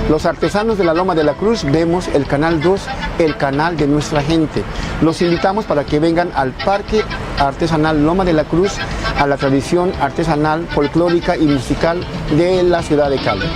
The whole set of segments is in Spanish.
Los artesanos de la Loma de la Cruz vemos el Canal 2, el canal de nuestra gente. Los invitamos para que vengan al Parque Artesanal Loma de la Cruz, a la tradición artesanal, folclórica y musical de la ciudad de Cali.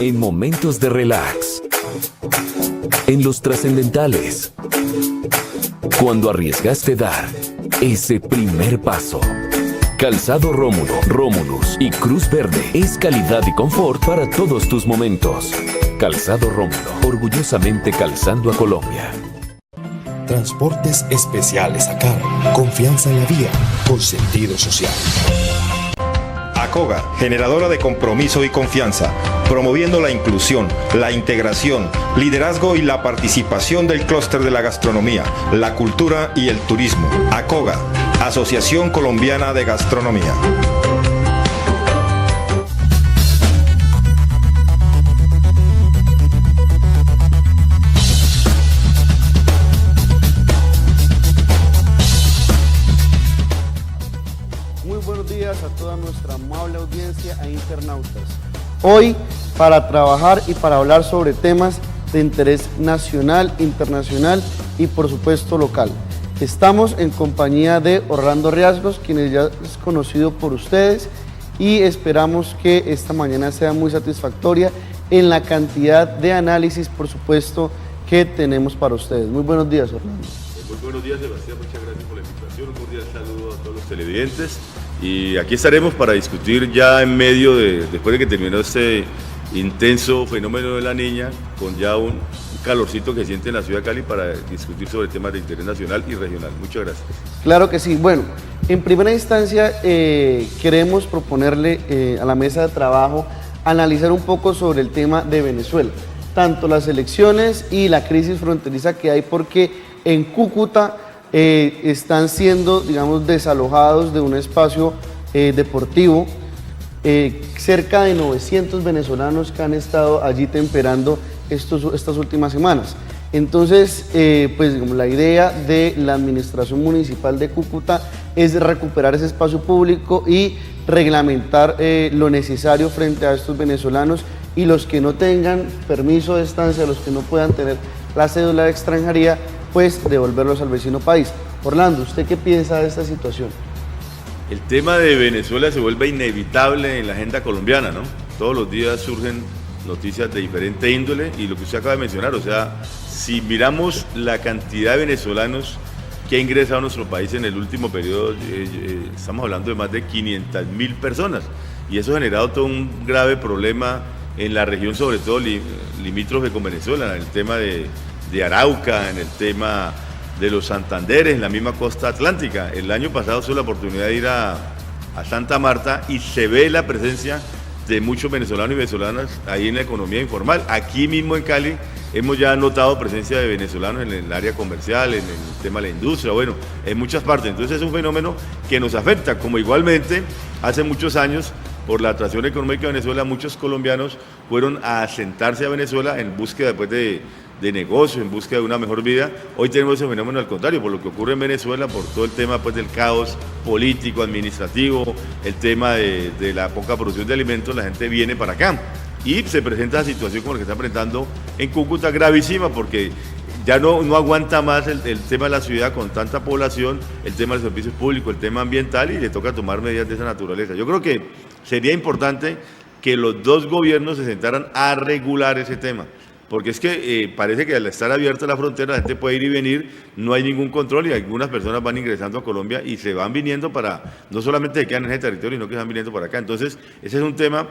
En momentos de relax, en los trascendentales, cuando arriesgaste dar ese primer paso. Calzado Rómulo, Rómulus y Cruz Verde es calidad y confort para todos tus momentos. Calzado Rómulo, orgullosamente calzando a Colombia. Transportes especiales acá. Confianza en la vía, con sentido social. ACOGA, generadora de compromiso y confianza, promoviendo la inclusión, la integración, liderazgo y la participación del clúster de la gastronomía, la cultura y el turismo. ACOGA, Asociación Colombiana de Gastronomía. A toda nuestra amable audiencia e internautas. Hoy, para trabajar y para hablar sobre temas de interés nacional, internacional y por supuesto local. Estamos en compañía de Orlando Riasgos, quien ya es conocido por ustedes, y esperamos que esta mañana sea muy satisfactoria en la cantidad de análisis, por supuesto, que tenemos para ustedes. Muy buenos días, Orlando. Muy buenos días, Sebastián, muchas gracias por la invitación. Un cordial saludo a todos los televidentes. Y aquí estaremos para discutir ya en medio después de que terminó este intenso fenómeno de la Niña, con ya un calorcito que siente en la ciudad de Cali, para discutir sobre temas de interés nacional y regional. Muchas gracias. Claro que sí. Bueno, en primera instancia queremos proponerle a la mesa de trabajo analizar un poco sobre el tema de Venezuela, tanto las elecciones y la crisis fronteriza que hay, porque en Cúcuta están siendo, digamos, desalojados de un espacio deportivo, cerca de 900 venezolanos que han estado allí temperando estas últimas semanas. Entonces, pues digamos, la idea de la administración municipal de Cúcuta es recuperar ese espacio público y reglamentar lo necesario frente a estos venezolanos, y los que no tengan permiso de estancia, los que no puedan tener la cédula de extranjería, pues devolverlos al vecino país. Orlando, ¿usted qué piensa de esta situación? El tema de Venezuela se vuelve inevitable en la agenda colombiana, ¿no? Todos los días surgen noticias de diferente índole, y lo que usted acaba de mencionar, o sea, si miramos la cantidad de venezolanos que ha ingresado a nuestro país en el último periodo, estamos hablando de más de 500.000 personas, y eso ha generado todo un grave problema en la región, sobre todo limítrofe con Venezuela, en el tema de Arauca, en el tema de los Santanderes, en la misma costa atlántica. El año pasado tuve la oportunidad de ir a Santa Marta, y se ve la presencia de muchos venezolanos y venezolanas ahí en la economía informal. Aquí mismo en Cali hemos ya notado presencia de venezolanos en el área comercial, en el tema de la industria, bueno, en muchas partes. Entonces es un fenómeno que nos afecta, como igualmente hace muchos años, por la atracción económica de Venezuela, muchos colombianos fueron a asentarse a Venezuela en búsqueda después de negocio, en búsqueda de una mejor vida. Hoy tenemos ese fenómeno al contrario, por lo que ocurre en Venezuela, por todo el tema pues del caos político, administrativo, el tema de la poca producción de alimentos. La gente viene para acá y se presenta la situación como la que está presentando en Cúcuta, gravísima, porque ya no aguanta más el tema de la ciudad con tanta población, el tema de los servicios públicos, el tema ambiental, y le toca tomar medidas de esa naturaleza. Yo creo que sería importante que los dos gobiernos se sentaran a regular ese tema, porque es que parece que al estar abierta la frontera, la gente puede ir y venir, no hay ningún control, y algunas personas van ingresando a Colombia y se van viniendo no solamente se quedan en ese territorio, sino que se van viniendo para acá. Entonces, ese es un tema,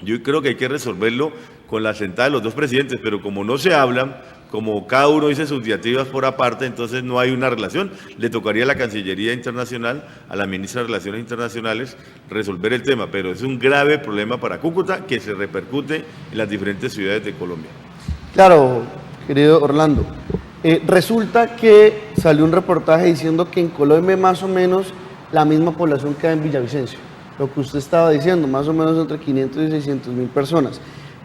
yo creo que hay que resolverlo con la sentada de los dos presidentes, pero como no se hablan, como cada uno dice sus diatribas por aparte, entonces no hay una relación. Le tocaría a la Cancillería Internacional, a la Ministra de Relaciones Internacionales, resolver el tema, pero es un grave problema para Cúcuta que se repercute en las diferentes ciudades de Colombia. Claro, querido Orlando. Resulta que salió un reportaje diciendo que en Colombia más o menos la misma población que en Villavicencio, lo que usted estaba diciendo, más o menos entre 500 y 600 mil personas.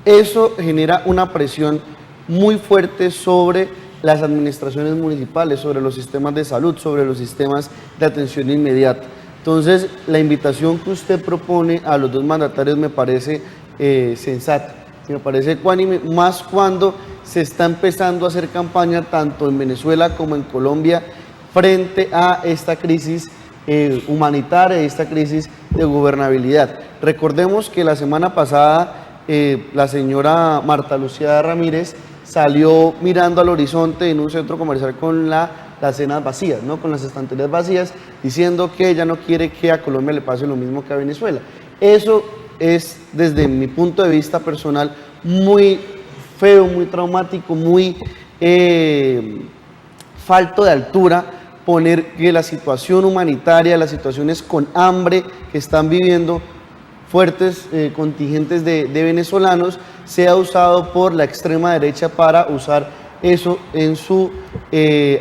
Eso genera una presión muy fuerte sobre las administraciones municipales, sobre los sistemas de salud, sobre los sistemas de atención inmediata. Entonces, la invitación que usted propone a los dos mandatarios me parece sensata, me parece ecuánime, más cuando se está empezando a hacer campaña tanto en Venezuela como en Colombia frente a esta crisis humanitaria, esta crisis de gobernabilidad. Recordemos que la semana pasada la señora Marta Lucía Ramírez salió mirando al horizonte en un centro comercial con las cenas vacías, ¿no? Con las estanterías vacías, diciendo que ella no quiere que a Colombia le pase lo mismo que a Venezuela. Eso es, desde mi punto de vista personal, muy feo, muy traumático, muy falto de altura, poner que la situación humanitaria, las situaciones con hambre que están viviendo fuertes contingentes de venezolanos, sea usado por la extrema derecha para usar eso en su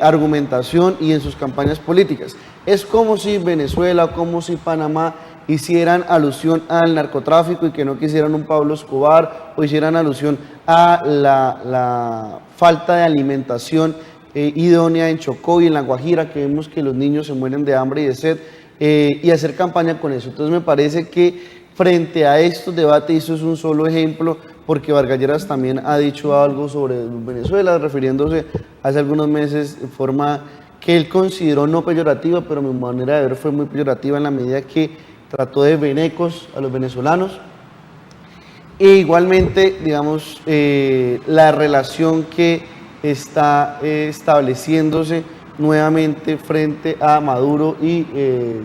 argumentación y en sus campañas políticas. Es como si Venezuela o como si Panamá hicieran alusión al narcotráfico y que no quisieran un Pablo Escobar, o hicieran alusión a la falta de alimentación idónea en Chocó y en La Guajira, que vemos que los niños se mueren de hambre y de sed, y hacer campaña con eso. Entonces me parece que frente a estos debates, eso es un solo ejemplo, porque Vargas Lleras también ha dicho algo sobre Venezuela, refiriéndose hace algunos meses de forma que él consideró no peyorativa, pero mi manera de ver fue muy peyorativa en la medida que trató de venecos a los venezolanos. E igualmente, digamos, la relación que está estableciéndose nuevamente frente a Maduro y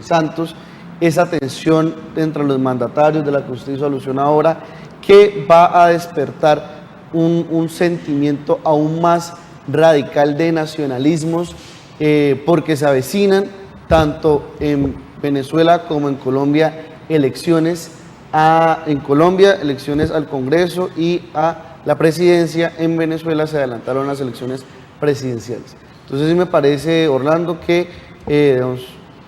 Santos, esa tensión entre los mandatarios de la que usted hizo alusión ahora, que va a despertar un sentimiento aún más radical de nacionalismos, porque se avecinan tanto en Venezuela como en Colombia elecciones en Colombia elecciones al Congreso y a la presidencia. En Venezuela se adelantaron las elecciones presidenciales. Entonces sí me parece, Orlando, que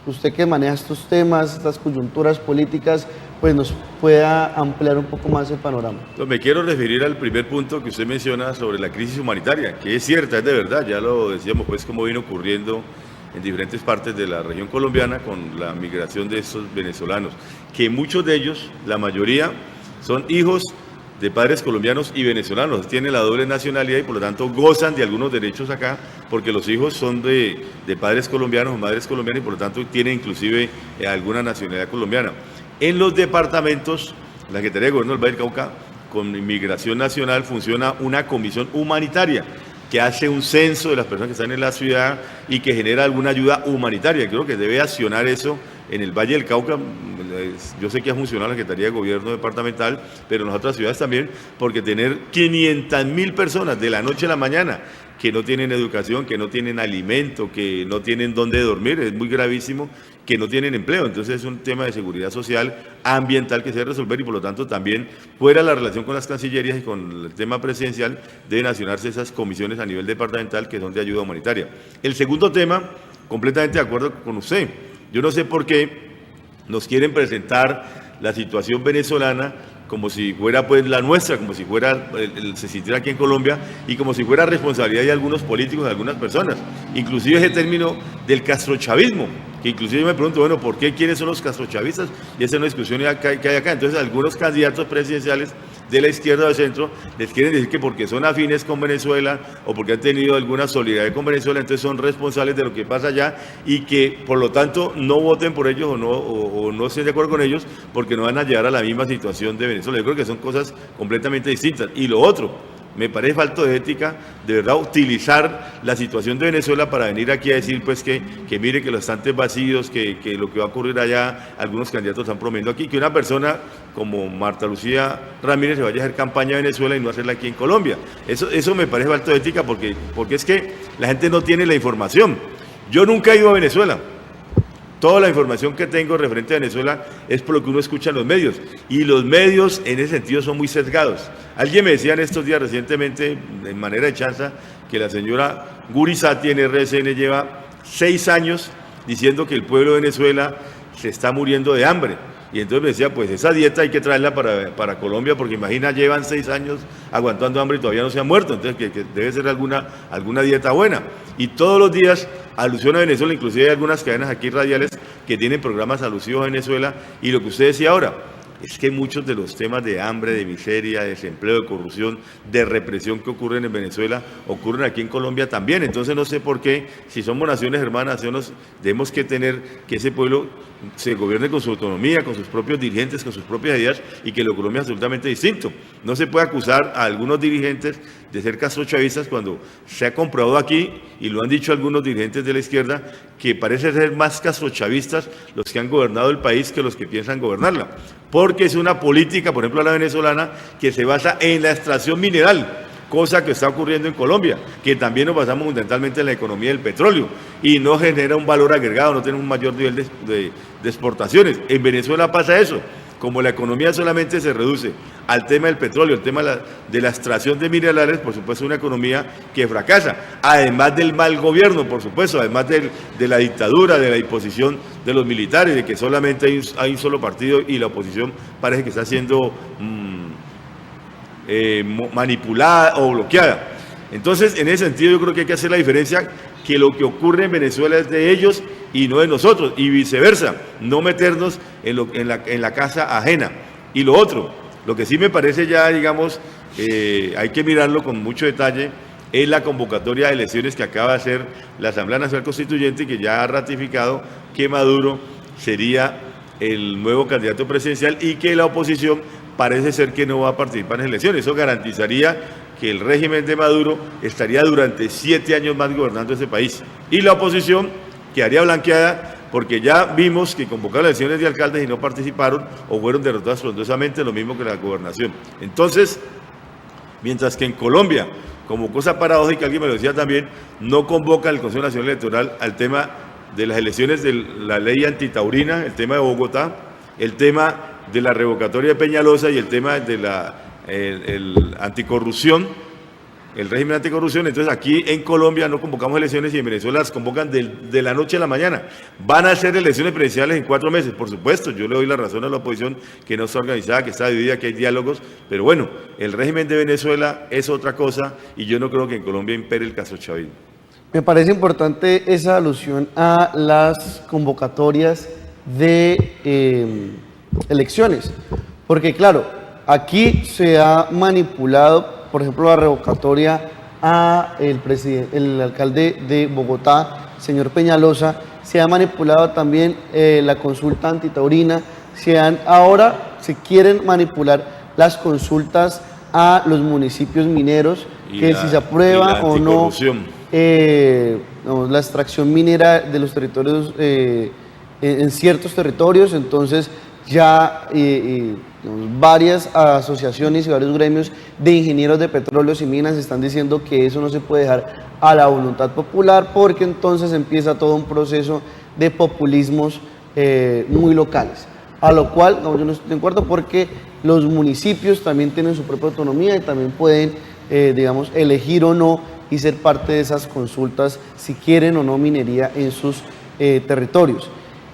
usted que maneja estos temas, estas coyunturas políticas, pues nos pueda ampliar un poco más el panorama. Entonces, me quiero referir al primer punto que usted menciona sobre la crisis humanitaria, que es cierta, es de verdad, ya lo decíamos, pues cómo vino ocurriendo en diferentes partes de la región colombiana con la migración de estos venezolanos, que muchos de ellos, la mayoría, son hijos de padres colombianos y venezolanos, tienen la doble nacionalidad y por lo tanto gozan de algunos derechos acá, porque los hijos son de padres colombianos o madres colombianas y por lo tanto tienen inclusive alguna nacionalidad colombiana. En los departamentos, la Secretaría de Gobierno del Valle del Cauca, con Inmigración Nacional, funciona una comisión humanitaria que hace un censo de las personas que están en la ciudad y que genera alguna ayuda humanitaria. Creo que debe accionar eso en el Valle del Cauca. Yo sé que ha funcionado la Secretaría de Gobierno departamental, pero en las otras ciudades también, porque tener 500.000 personas de la noche a la mañana que no tienen educación, que no tienen alimento, que no tienen dónde dormir, es muy gravísimo, que no tienen empleo. Entonces es un tema de seguridad social, ambiental que se debe resolver y por lo tanto también, fuera la relación con las cancillerías y con el tema presidencial, deben accionarse esas comisiones a nivel departamental que son de ayuda humanitaria. El segundo tema, completamente de acuerdo con usted. Yo no sé por qué nos quieren presentar la situación venezolana como si fuera pues la nuestra, como si fuera, se sintiera aquí en Colombia y como si fuera responsabilidad de algunos políticos, de algunas personas. Inclusive ese término del castrochavismo, que inclusive yo me pregunto, bueno, ¿por qué quiénes son los castrochavistas? Y esa es una discusión que hay acá. Entonces algunos candidatos presidenciales de la izquierda o del centro les quieren decir que porque son afines con Venezuela o porque han tenido alguna solidaridad con Venezuela, entonces son responsables de lo que pasa allá y que por lo tanto no voten por ellos o no estén de acuerdo con ellos porque no van a llegar a la misma situación de Venezuela. Yo creo que son cosas completamente distintas. Y lo otro, me parece falta de ética, de verdad, utilizar la situación de Venezuela para venir aquí a decir pues que mire que los estantes vacíos, que lo que va a ocurrir allá, algunos candidatos están prometiendo aquí, que una persona como Marta Lucía Ramírez se vaya a hacer campaña a Venezuela y no hacerla aquí en Colombia. Eso me parece falta de ética porque es que la gente no tiene la información. Yo nunca he ido a Venezuela. Toda la información que tengo referente a Venezuela es por lo que uno escucha en los medios. Y los medios en ese sentido son muy sesgados. Alguien me decía en estos días recientemente, en manera de chanza, que la señora Gurizati en RCN lleva 6 años diciendo que el pueblo de Venezuela se está muriendo de hambre. Y entonces me decía, pues esa dieta hay que traerla para Colombia, porque imagina, llevan 6 años aguantando hambre y todavía no se han muerto, entonces que debe ser alguna dieta buena. Y todos los días alusión a Venezuela, inclusive hay algunas cadenas aquí radiales que tienen programas alusivos a Venezuela, y lo que usted decía ahora, es que muchos de los temas de hambre, de miseria, de desempleo, de corrupción, de represión que ocurren en Venezuela, ocurren aquí en Colombia también. Entonces no sé por qué, si somos naciones hermanas, tenemos que tener que ese pueblo se gobierne con su autonomía, con sus propios dirigentes, con sus propias ideas, y que lo Colombia es absolutamente distinto. No se puede acusar a algunos dirigentes de ser castrochavistas cuando se ha comprobado aquí, y lo han dicho algunos dirigentes de la izquierda, que parece ser más castrochavistas los que han gobernado el país que los que piensan gobernarla. Porque es una política, por ejemplo la venezolana, que se basa en la extracción mineral, cosa que está ocurriendo en Colombia, que también nos basamos fundamentalmente en la economía del petróleo, y no genera un valor agregado, no tenemos un mayor nivel de exportaciones. En Venezuela pasa eso. Como la economía solamente se reduce al tema del petróleo, el tema de la extracción de minerales, por supuesto es una economía que fracasa, además del mal gobierno, por supuesto, además de la dictadura, de la imposición de los militares, de que solamente hay un solo partido y la oposición parece que está siendo manipulada o bloqueada. Entonces, en ese sentido yo creo que hay que hacer la diferencia, que lo que ocurre en Venezuela es de ellos y no de nosotros, y viceversa, no meternos en la casa ajena. Y lo otro, lo que sí me parece ya, digamos, hay que mirarlo con mucho detalle, es la convocatoria de elecciones que acaba de hacer la Asamblea Nacional Constituyente, que ya ha ratificado que Maduro sería el nuevo candidato presidencial y que la oposición parece ser que no va a participar en elecciones. Eso garantizaría que el régimen de Maduro estaría durante 7 años más gobernando ese país. Y la oposición quedaría blanqueada, porque ya vimos que convocaron elecciones de alcaldes y no participaron o fueron derrotadas frondosamente, lo mismo que la gobernación. Entonces, mientras que en Colombia, como cosa paradójica, alguien me lo decía también, no convoca el Consejo Nacional Electoral al tema de las elecciones de la ley antitaurina, el tema de Bogotá, el tema de la revocatoria de Peñalosa y el tema de el anticorrupción, el régimen anticorrupción. Entonces aquí en Colombia no convocamos elecciones y en Venezuela las convocan de la noche a la mañana. Van a ser elecciones presidenciales en 4 meses, por supuesto. Yo le doy la razón a la oposición, que no está organizada, que está dividida, que hay diálogos, pero bueno, el régimen de Venezuela es otra cosa y yo no creo que en Colombia impere el castrochavismo. Me parece importante esa alusión a las convocatorias de elecciones, porque claro, aquí se ha manipulado, por ejemplo, la revocatoria a el alcalde de Bogotá, señor Peñalosa, se ha manipulado también la consulta antitaurina, ahora se quieren manipular las consultas a los municipios mineros, que si se aprueba o no la extracción minera de los territorios en ciertos territorios. Entonces ya varias asociaciones y varios gremios de ingenieros de petróleos y minas están diciendo que eso no se puede dejar a la voluntad popular, porque entonces empieza todo un proceso de populismos muy locales, a lo cual yo no estoy de acuerdo, porque los municipios también tienen su propia autonomía y también pueden, digamos, elegir o no y ser parte de esas consultas si quieren o no minería en sus territorios.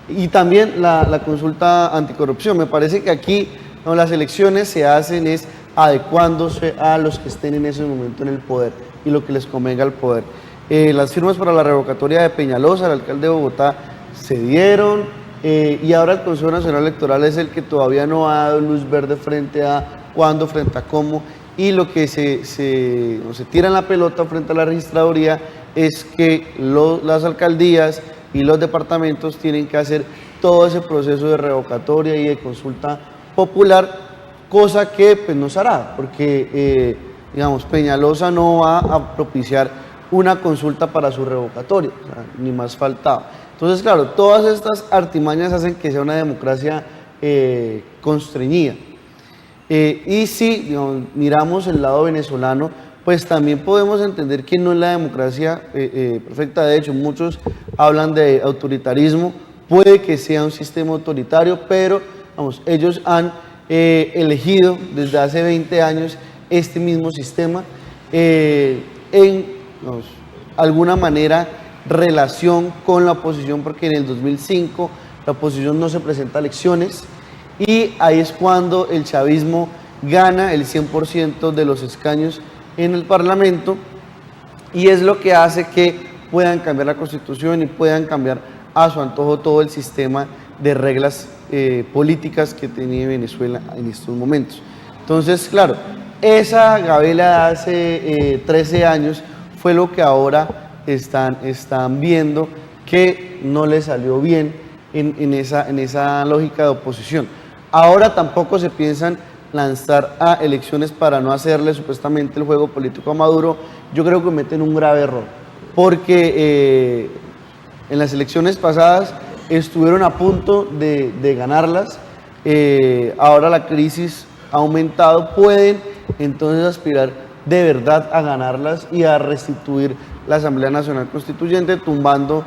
Y también la consulta anticorrupción. Me parece que aquí las elecciones se hacen es adecuándose a los que estén en ese momento en el poder y lo que les convenga al poder. Las firmas para la revocatoria de Peñalosa, el alcalde de Bogotá, se dieron, y ahora el Consejo Nacional Electoral es el que todavía no ha dado luz verde frente a cuándo, frente a cómo, y lo que se tira en la pelota frente a la registraduría es que las alcaldías y los departamentos tienen que hacer todo ese proceso de revocatoria y de consulta popular, cosa que pues no se hará, porque digamos, Peñalosa no va a propiciar una consulta para su revocatoria, o sea, ni más faltaba. Entonces, claro, todas estas artimañas hacen que sea una democracia constreñida. Y si digamos, miramos el lado venezolano, pues también podemos entender que no es la democracia perfecta. De hecho, muchos hablan de autoritarismo, puede que sea un sistema autoritario, pero vamos, ellos han elegido desde hace 20 años este mismo sistema. En digamos, alguna manera relación con la oposición, porque en el 2005 la oposición no se presenta a elecciones y ahí es cuando el chavismo gana el 100% de los escaños en el Parlamento y es lo que hace que puedan cambiar la Constitución y puedan cambiar a su antojo todo el sistema de reglas políticas que tenía Venezuela en estos momentos. Entonces, claro, esa gabela de hace 13 años fue lo que ahora están viendo que no le salió bien en esa lógica de oposición. Ahora tampoco se piensan lanzar a elecciones para no hacerle supuestamente el juego político a Maduro. Yo creo que cometen un grave error, porque en las elecciones pasadas estuvieron a punto de ganarlas, ahora la crisis ha aumentado, pueden entonces aspirar de verdad a ganarlas y a restituir la Asamblea Nacional Constituyente, tumbando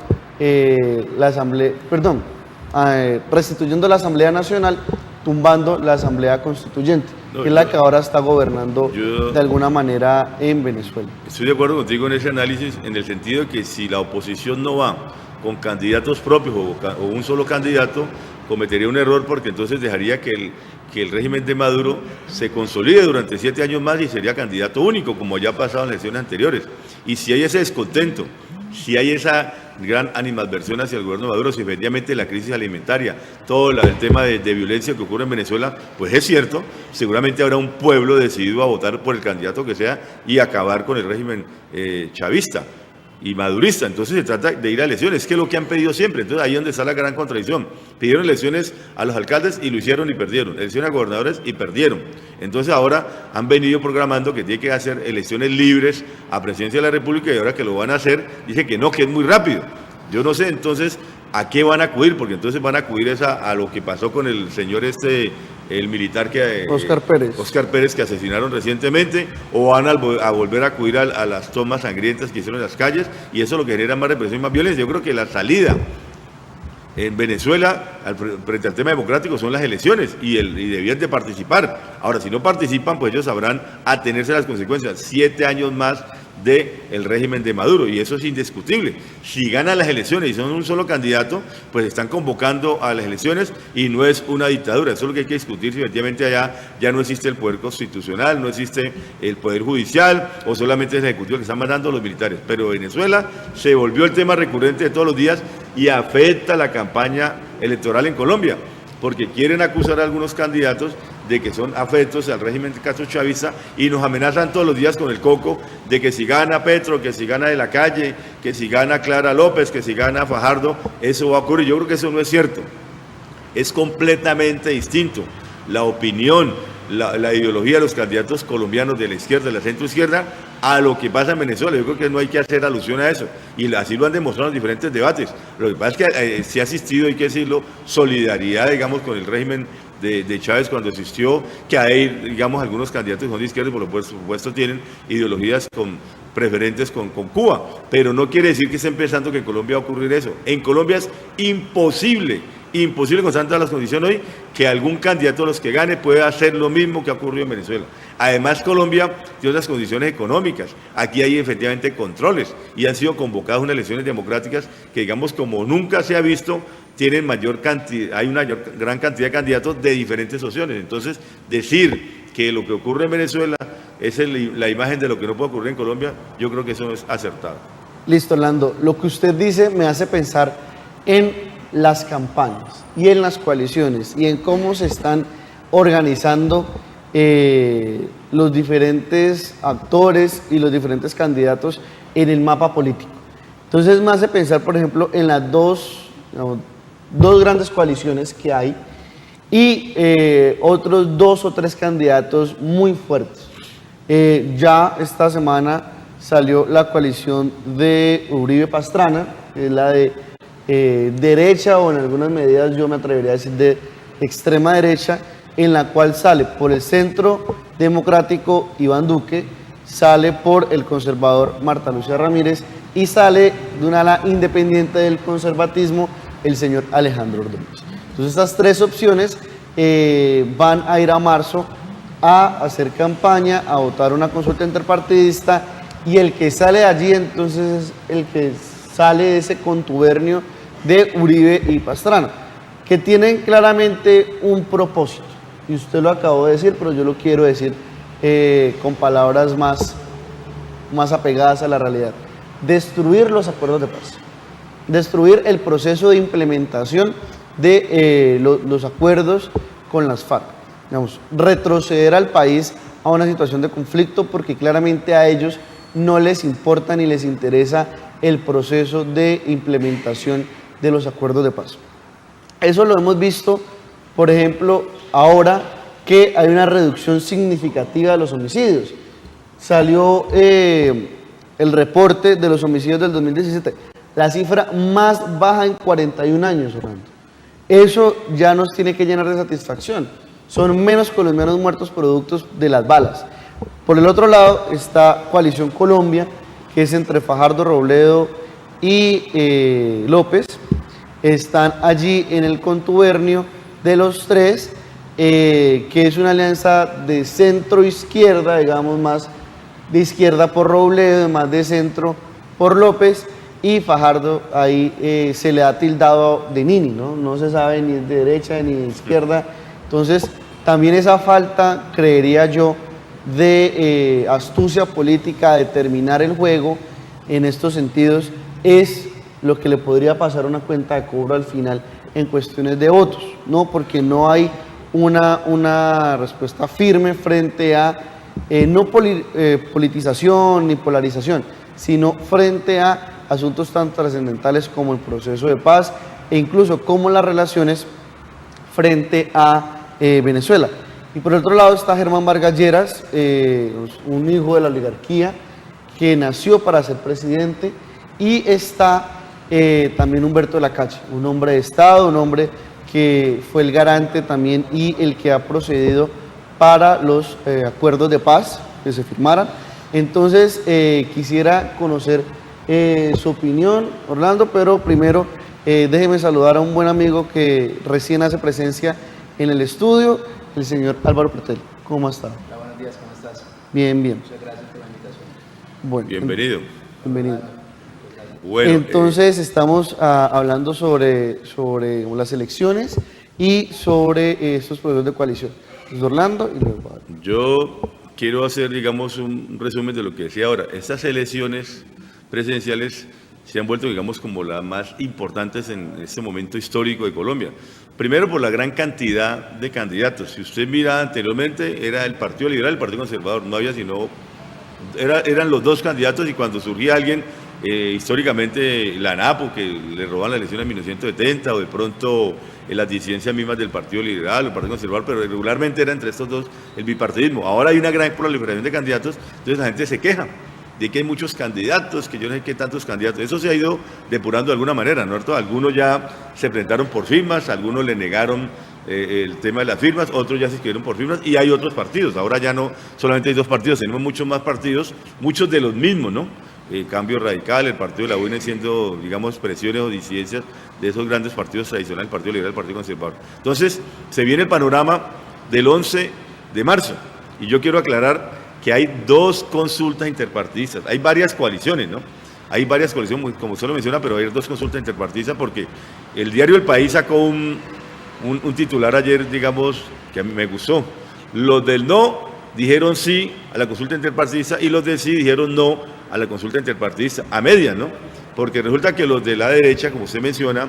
restituyendo la Asamblea Nacional, tumbando la Asamblea Constituyente, que es la que ahora está gobernando de alguna manera en Venezuela. Estoy de acuerdo contigo en ese análisis, en el sentido de que si la oposición no va con candidatos propios o un solo candidato, cometería un error, porque entonces dejaría que el régimen de Maduro se consolide durante 7 años más y sería candidato único, como ya ha pasado en las elecciones anteriores. Y si hay ese descontento, si hay esa gran animadversión hacia el gobierno de Maduro, si efectivamente la crisis alimentaria, todo el tema de violencia que ocurre en Venezuela, pues es cierto, seguramente habrá un pueblo decidido a votar por el candidato que sea y acabar con el régimen chavista y madurista. Entonces se trata de ir a elecciones, que es lo que han pedido siempre. Entonces ahí es donde está la gran contradicción. Pidieron elecciones a los alcaldes y lo hicieron y perdieron, elecciones a gobernadores y perdieron. Entonces ahora han venido programando que tiene que hacer elecciones libres a presidencia de la República, y ahora que lo van a hacer, dice que no, que es muy rápido. Yo no sé entonces a qué van a acudir, porque entonces van a acudir a lo que pasó con el señor el militar Óscar Pérez, que asesinaron recientemente, o van a volver a acudir a las tomas sangrientas que hicieron en las calles, y eso es lo que genera más represión y más violencia. Yo creo que la salida en Venezuela frente al tema democrático son las elecciones, y debían de participar. Ahora, si no participan, pues ellos sabrán atenerse a las consecuencias. 7 años más del régimen de Maduro, y eso es indiscutible. Si ganan las elecciones y son un solo candidato, pues están convocando a las elecciones y no es una dictadura. Eso es lo que hay que discutir, si efectivamente allá ya no existe el poder constitucional, no existe el poder judicial, o solamente es el ejecutivo que están mandando los militares. Pero Venezuela se volvió el tema recurrente de todos los días y afecta la campaña electoral en Colombia, porque quieren acusar a algunos candidatos de que son afectos al régimen de Castro chavista y nos amenazan todos los días con el coco de que si gana Petro, que si gana De la Calle, que si gana Clara López, que si gana Fajardo, eso va a ocurrir. Yo creo que eso no es cierto. Es completamente distinto la opinión, la ideología de los candidatos colombianos de la izquierda, de la centroizquierda, a lo que pasa en Venezuela. Yo creo que no hay que hacer alusión a eso, y así lo han demostrado en diferentes debates. Lo que pasa es que se ha asistido, hay que decirlo, solidaridad, digamos, con el régimen de Chávez cuando existió, que hay, digamos, algunos candidatos que son de izquierda, por supuesto tienen ideologías preferentes con Cuba, pero no quiere decir que esté empezando que en Colombia va a ocurrir eso. En Colombia es imposible, constante las condiciones hoy, que algún candidato de los que gane pueda hacer lo mismo que ha ocurrido en Venezuela. Además, Colombia tiene otras condiciones económicas. Aquí hay efectivamente controles y han sido convocadas unas elecciones democráticas que, digamos, como nunca se ha visto, tienen hay una gran cantidad de candidatos de diferentes opciones. Entonces, decir que lo que ocurre en Venezuela es la imagen de lo que no puede ocurrir en Colombia, yo creo que eso no es acertado. Listo, Orlando. Lo que usted dice me hace pensar en las campañas y en las coaliciones y en cómo se están organizando los diferentes actores y los diferentes candidatos en el mapa político. Entonces me hace pensar, por ejemplo, en las dos grandes coaliciones que hay y otros 2 o 3 candidatos muy fuertes. Ya esta semana salió la coalición de Uribe Pastrana, que es la de derecha, o en algunas medidas yo me atrevería a decir de extrema derecha, en la cual sale por el Centro Democrático Iván Duque, sale por el conservador Marta Lucía Ramírez y sale de una ala independiente del conservatismo el señor Alejandro Ordóñez. Entonces estas 3 opciones van a ir a marzo a hacer campaña, a votar una consulta interpartidista y el que sale de allí entonces es el que sale de ese contubernio de Uribe y Pastrana, que tienen claramente un propósito, y usted lo acabó de decir, pero yo lo quiero decir con palabras más apegadas a la realidad: destruir los acuerdos de paz, destruir el proceso de implementación de los acuerdos con las FARC, digamos, retroceder al país a una situación de conflicto, porque claramente a ellos no les importa ni les interesa el proceso de implementación de los acuerdos de paz. Eso lo hemos visto, por ejemplo, ahora que hay una reducción significativa de los homicidios. Salió el reporte de los homicidios del 2017, la cifra más baja en 41 años, Orlando. Eso ya nos tiene que llenar de satisfacción. Son menos colombianos muertos productos de las balas. Por el otro lado está Coalición Colombia, que es entre Fajardo, Robledo y López. Están allí en el contubernio de los tres, que es una alianza de centro-izquierda, digamos, más de izquierda por Robledo, más de centro por López, y Fajardo ahí se le ha tildado de nini, ¿no? No se sabe ni de derecha ni de izquierda. Entonces, también esa falta, creería yo, de astucia política, de terminar el juego en estos sentidos, es lo que le podría pasar una cuenta de cobro al final en cuestiones de votos, ¿no? Porque no hay una respuesta firme frente a politización ni polarización, sino frente a asuntos tan trascendentales como el proceso de paz e incluso como las relaciones frente a Venezuela. Y por el otro lado está Germán Vargas Lleras, un hijo de la oligarquía que nació para ser presidente, y está también Humberto de la Calle, un hombre de Estado, un hombre que fue el garante también y el que ha procedido para los acuerdos de paz que se firmaran. Entonces quisiera conocer su opinión, Orlando, pero primero déjeme saludar a un buen amigo que recién hace presencia en el estudio, el señor Álvaro Portel. ¿Cómo está? Hola, buenos días, ¿cómo estás? Bien, bien. Muchas gracias por la invitación. Bueno, Bienvenido. bienvenido. Bueno, entonces estamos hablando sobre las elecciones y sobre estos procesos de coalición. Entonces, Orlando y luego... yo quiero hacer, digamos, un resumen de lo que decía ahora. Estas elecciones presidenciales se han vuelto, digamos, como las más importantes en este momento histórico de Colombia. Primero, por la gran cantidad de candidatos. Si usted mira anteriormente, era el Partido Liberal y el Partido Conservador. No había sino... eran los dos candidatos, y cuando surgía alguien, históricamente la ANAPO, que le roban la elección en 1970, o de pronto las disidencias mismas del Partido Liberal o el Partido Conservador, pero regularmente era entre estos dos el bipartidismo. Ahora hay una gran proliferación de candidatos, entonces la gente se queja de que hay muchos candidatos, que yo no sé qué tantos candidatos. Eso se ha ido depurando de alguna manera, ¿no es cierto? Algunos ya se presentaron por firmas, algunos le negaron el tema de las firmas, otros ya se inscribieron por firmas, y hay otros partidos. Ahora ya no solamente hay dos partidos, tenemos muchos más partidos, muchos de los mismos, ¿no? Cambio Radical, el partido de la U viene siendo, digamos, presiones o disidencias de esos grandes partidos tradicionales, el Partido Liberal, el Partido Conservador. Entonces, se viene el panorama del 11 de marzo, y yo quiero aclarar que hay dos consultas interpartidistas. Hay varias coaliciones, ¿no? Hay varias coaliciones, como usted lo menciona, pero hay dos consultas interpartidistas, porque el diario El País sacó un titular ayer, digamos, que a mí me gustó. Los del no dijeron sí a la consulta interpartidista, y los del sí dijeron no a la consulta interpartidista, a medias, ¿no? Porque resulta que los de la derecha, como usted menciona,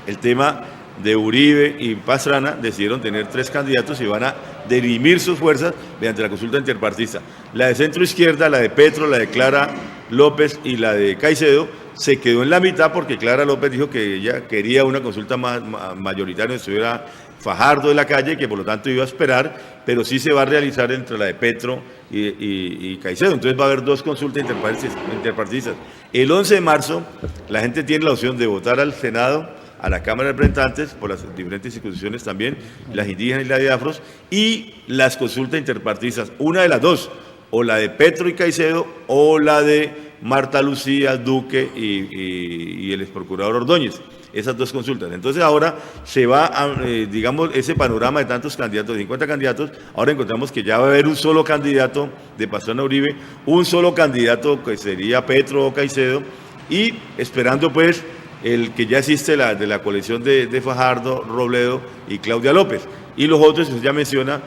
el tema de Uribe y Pastrana, decidieron tener tres candidatos y van a dirimir sus fuerzas mediante la consulta interpartidista. La de centro izquierda, la de Petro, la de Clara López y la de Caicedo, se quedó en la mitad, porque Clara López dijo que ella quería una consulta mayoritaria donde estuviera Fajardo de la Calle, que por lo tanto iba a esperar, pero sí se va a realizar entre la de Petro y Caicedo. Entonces va a haber dos consultas interpartidistas. El 11 de marzo la gente tiene la opción de votar al Senado, a la Cámara de Representantes, por las diferentes instituciones también, las indígenas y las de afros, y las consultas interpartidistas, una de las dos, o la de Petro y Caicedo, o la de Marta Lucía, Duque y el exprocurador Ordóñez. Esas dos consultas. Entonces ahora se va a, digamos, ese panorama de tantos candidatos, de 50 candidatos, ahora encontramos que ya va a haber un solo candidato de Pastrana Uribe, un solo candidato que sería Petro o Caicedo, y esperando pues el que ya existe de la coalición de Fajardo, Robledo y Claudia López. Y los otros, usted ya menciona,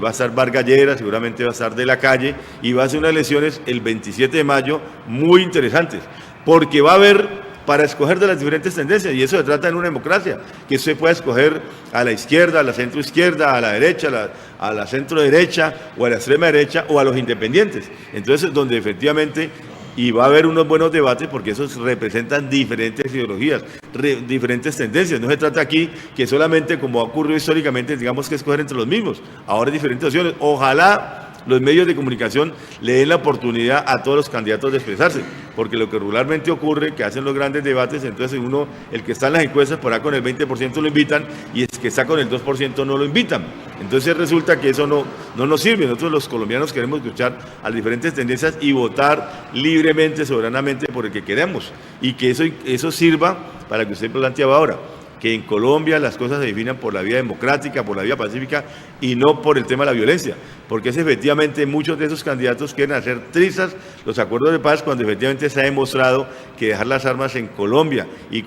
va a estar Vargas Lleras, seguramente va a estar de la calle, y va a ser unas elecciones el 27 de mayo muy interesantes, porque va a haber para escoger de las diferentes tendencias, y eso se trata en una democracia, que usted pueda escoger a la izquierda, a la centroizquierda, a la derecha, a la centro derecha, o a la extrema derecha, o a los independientes. Entonces, donde efectivamente, y va a haber unos buenos debates, porque esos representan diferentes ideologías, diferentes tendencias. No se trata aquí que solamente, como ha ocurrido históricamente, digamos que escoger entre los mismos. Ahora hay diferentes opciones. Ojalá los medios de comunicación le den la oportunidad a todos los candidatos de expresarse, porque lo que regularmente ocurre, que hacen los grandes debates, entonces uno, el que está en las encuestas, por ahí con el 20% lo invitan, y el que está con el 2% no lo invitan. Entonces resulta que eso no nos sirve. Nosotros los colombianos queremos escuchar a las diferentes tendencias y votar libremente, soberanamente por el que queremos, y que eso sirva para que usted planteaba ahora, que en Colombia las cosas se definan por la vía democrática, por la vía pacífica, y no por el tema de la violencia, porque es efectivamente muchos de esos candidatos quieren hacer trizas los acuerdos de paz, cuando efectivamente se ha demostrado que dejar las armas en Colombia y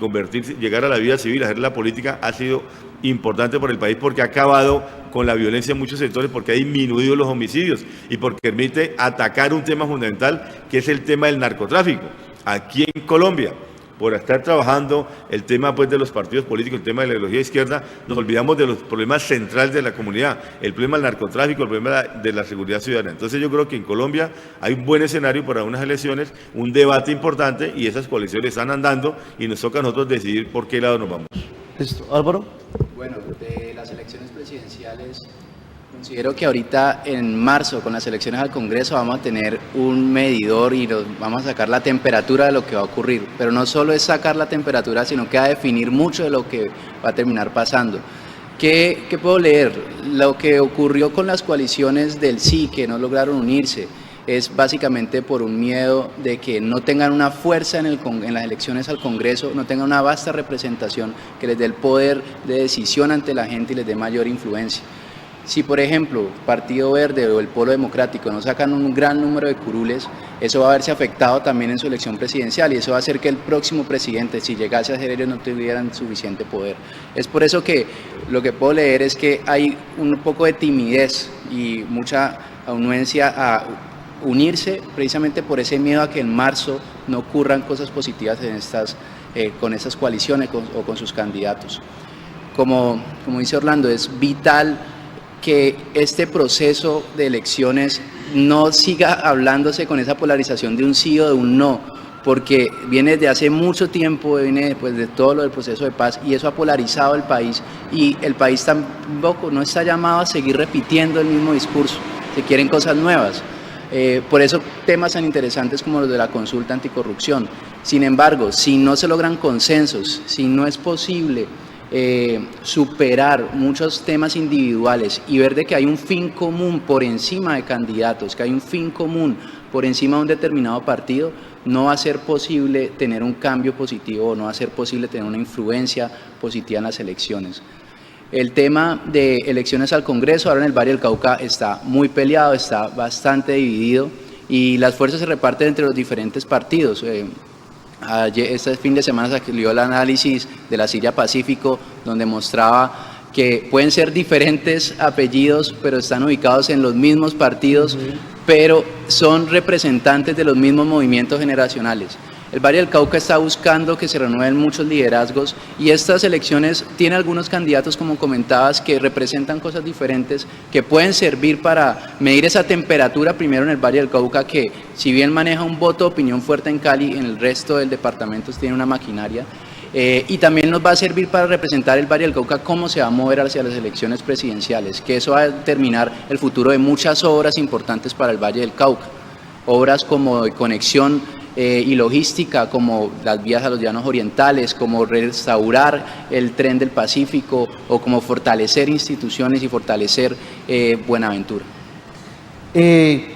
llegar a la vida civil, hacer la política, ha sido importante por el país, porque ha acabado con la violencia en muchos sectores, porque ha disminuido los homicidios y porque permite atacar un tema fundamental, que es el tema del narcotráfico. Aquí en Colombia, por estar trabajando el tema pues, de los partidos políticos, el tema de la ideología izquierda, nos olvidamos de los problemas centrales de la comunidad, el problema del narcotráfico, el problema de la seguridad ciudadana. Entonces yo creo que en Colombia hay un buen escenario para unas elecciones, un debate importante, y esas coaliciones están andando, y nos toca a nosotros decidir por qué lado nos vamos. Listo. Álvaro. Bueno, de las elecciones presidenciales, considero que ahorita en marzo, con las elecciones al Congreso, vamos a tener un medidor y vamos a sacar la temperatura de lo que va a ocurrir. Pero no solo es sacar la temperatura, sino que va a definir mucho de lo que va a terminar pasando. ¿Qué puedo leer? Lo que ocurrió con las coaliciones del sí, que no lograron unirse, es básicamente por un miedo de que no tengan una fuerza en las elecciones al Congreso, no tengan una vasta representación que les dé el poder de decisión ante la gente y les dé mayor influencia. Si, por ejemplo, Partido Verde o el Polo Democrático no sacan un gran número de curules, eso va a verse afectado también en su elección presidencial, y eso va a hacer que el próximo presidente, si llegase a ser ellos, no tuvieran suficiente poder. Es por eso que lo que puedo leer es que hay un poco de timidez y mucha anuencia a unirse, precisamente por ese miedo a que en marzo no ocurran cosas positivas con estas coaliciones o con sus candidatos. Como dice Orlando, es vital que este proceso de elecciones no siga hablándose con esa polarización de un sí o de un no, porque viene desde hace mucho tiempo, viene después de todo lo del proceso de paz, y eso ha polarizado el país, y el país tampoco no está llamado a seguir repitiendo el mismo discurso, se quieren cosas nuevas. Por eso temas tan interesantes como los de la consulta anticorrupción. Sin embargo, si no se logran consensos, si no es posible superar muchos temas individuales y ver de que hay un fin común por encima de candidatos, que hay un fin común por encima de un determinado partido, no va a ser posible tener un cambio positivo, no va a ser posible tener una influencia positiva en las elecciones. El tema de elecciones al Congreso ahora en el Valle del Cauca está muy peleado, está bastante dividido, y las fuerzas se reparten entre los diferentes partidos. Este fin de semana salió el análisis de la Silla Pacífico, donde mostraba que pueden ser diferentes apellidos, pero están ubicados en los mismos partidos, pero son representantes de los mismos movimientos generacionales. El Valle del Cauca está buscando que se renueven muchos liderazgos, y estas elecciones tienen algunos candidatos, como comentabas, que representan cosas diferentes, que pueden servir para medir esa temperatura primero en el Valle del Cauca, que si bien maneja un voto de opinión fuerte en Cali, en el resto del departamento tiene una maquinaria, y también nos va a servir para representar el Valle del Cauca cómo se va a mover hacia las elecciones presidenciales, que eso va a determinar el futuro de muchas obras importantes para el Valle del Cauca, obras como de conexión y logística, como las vías a los llanos orientales, como restaurar el tren del Pacífico, o como fortalecer instituciones y fortalecer Buenaventura.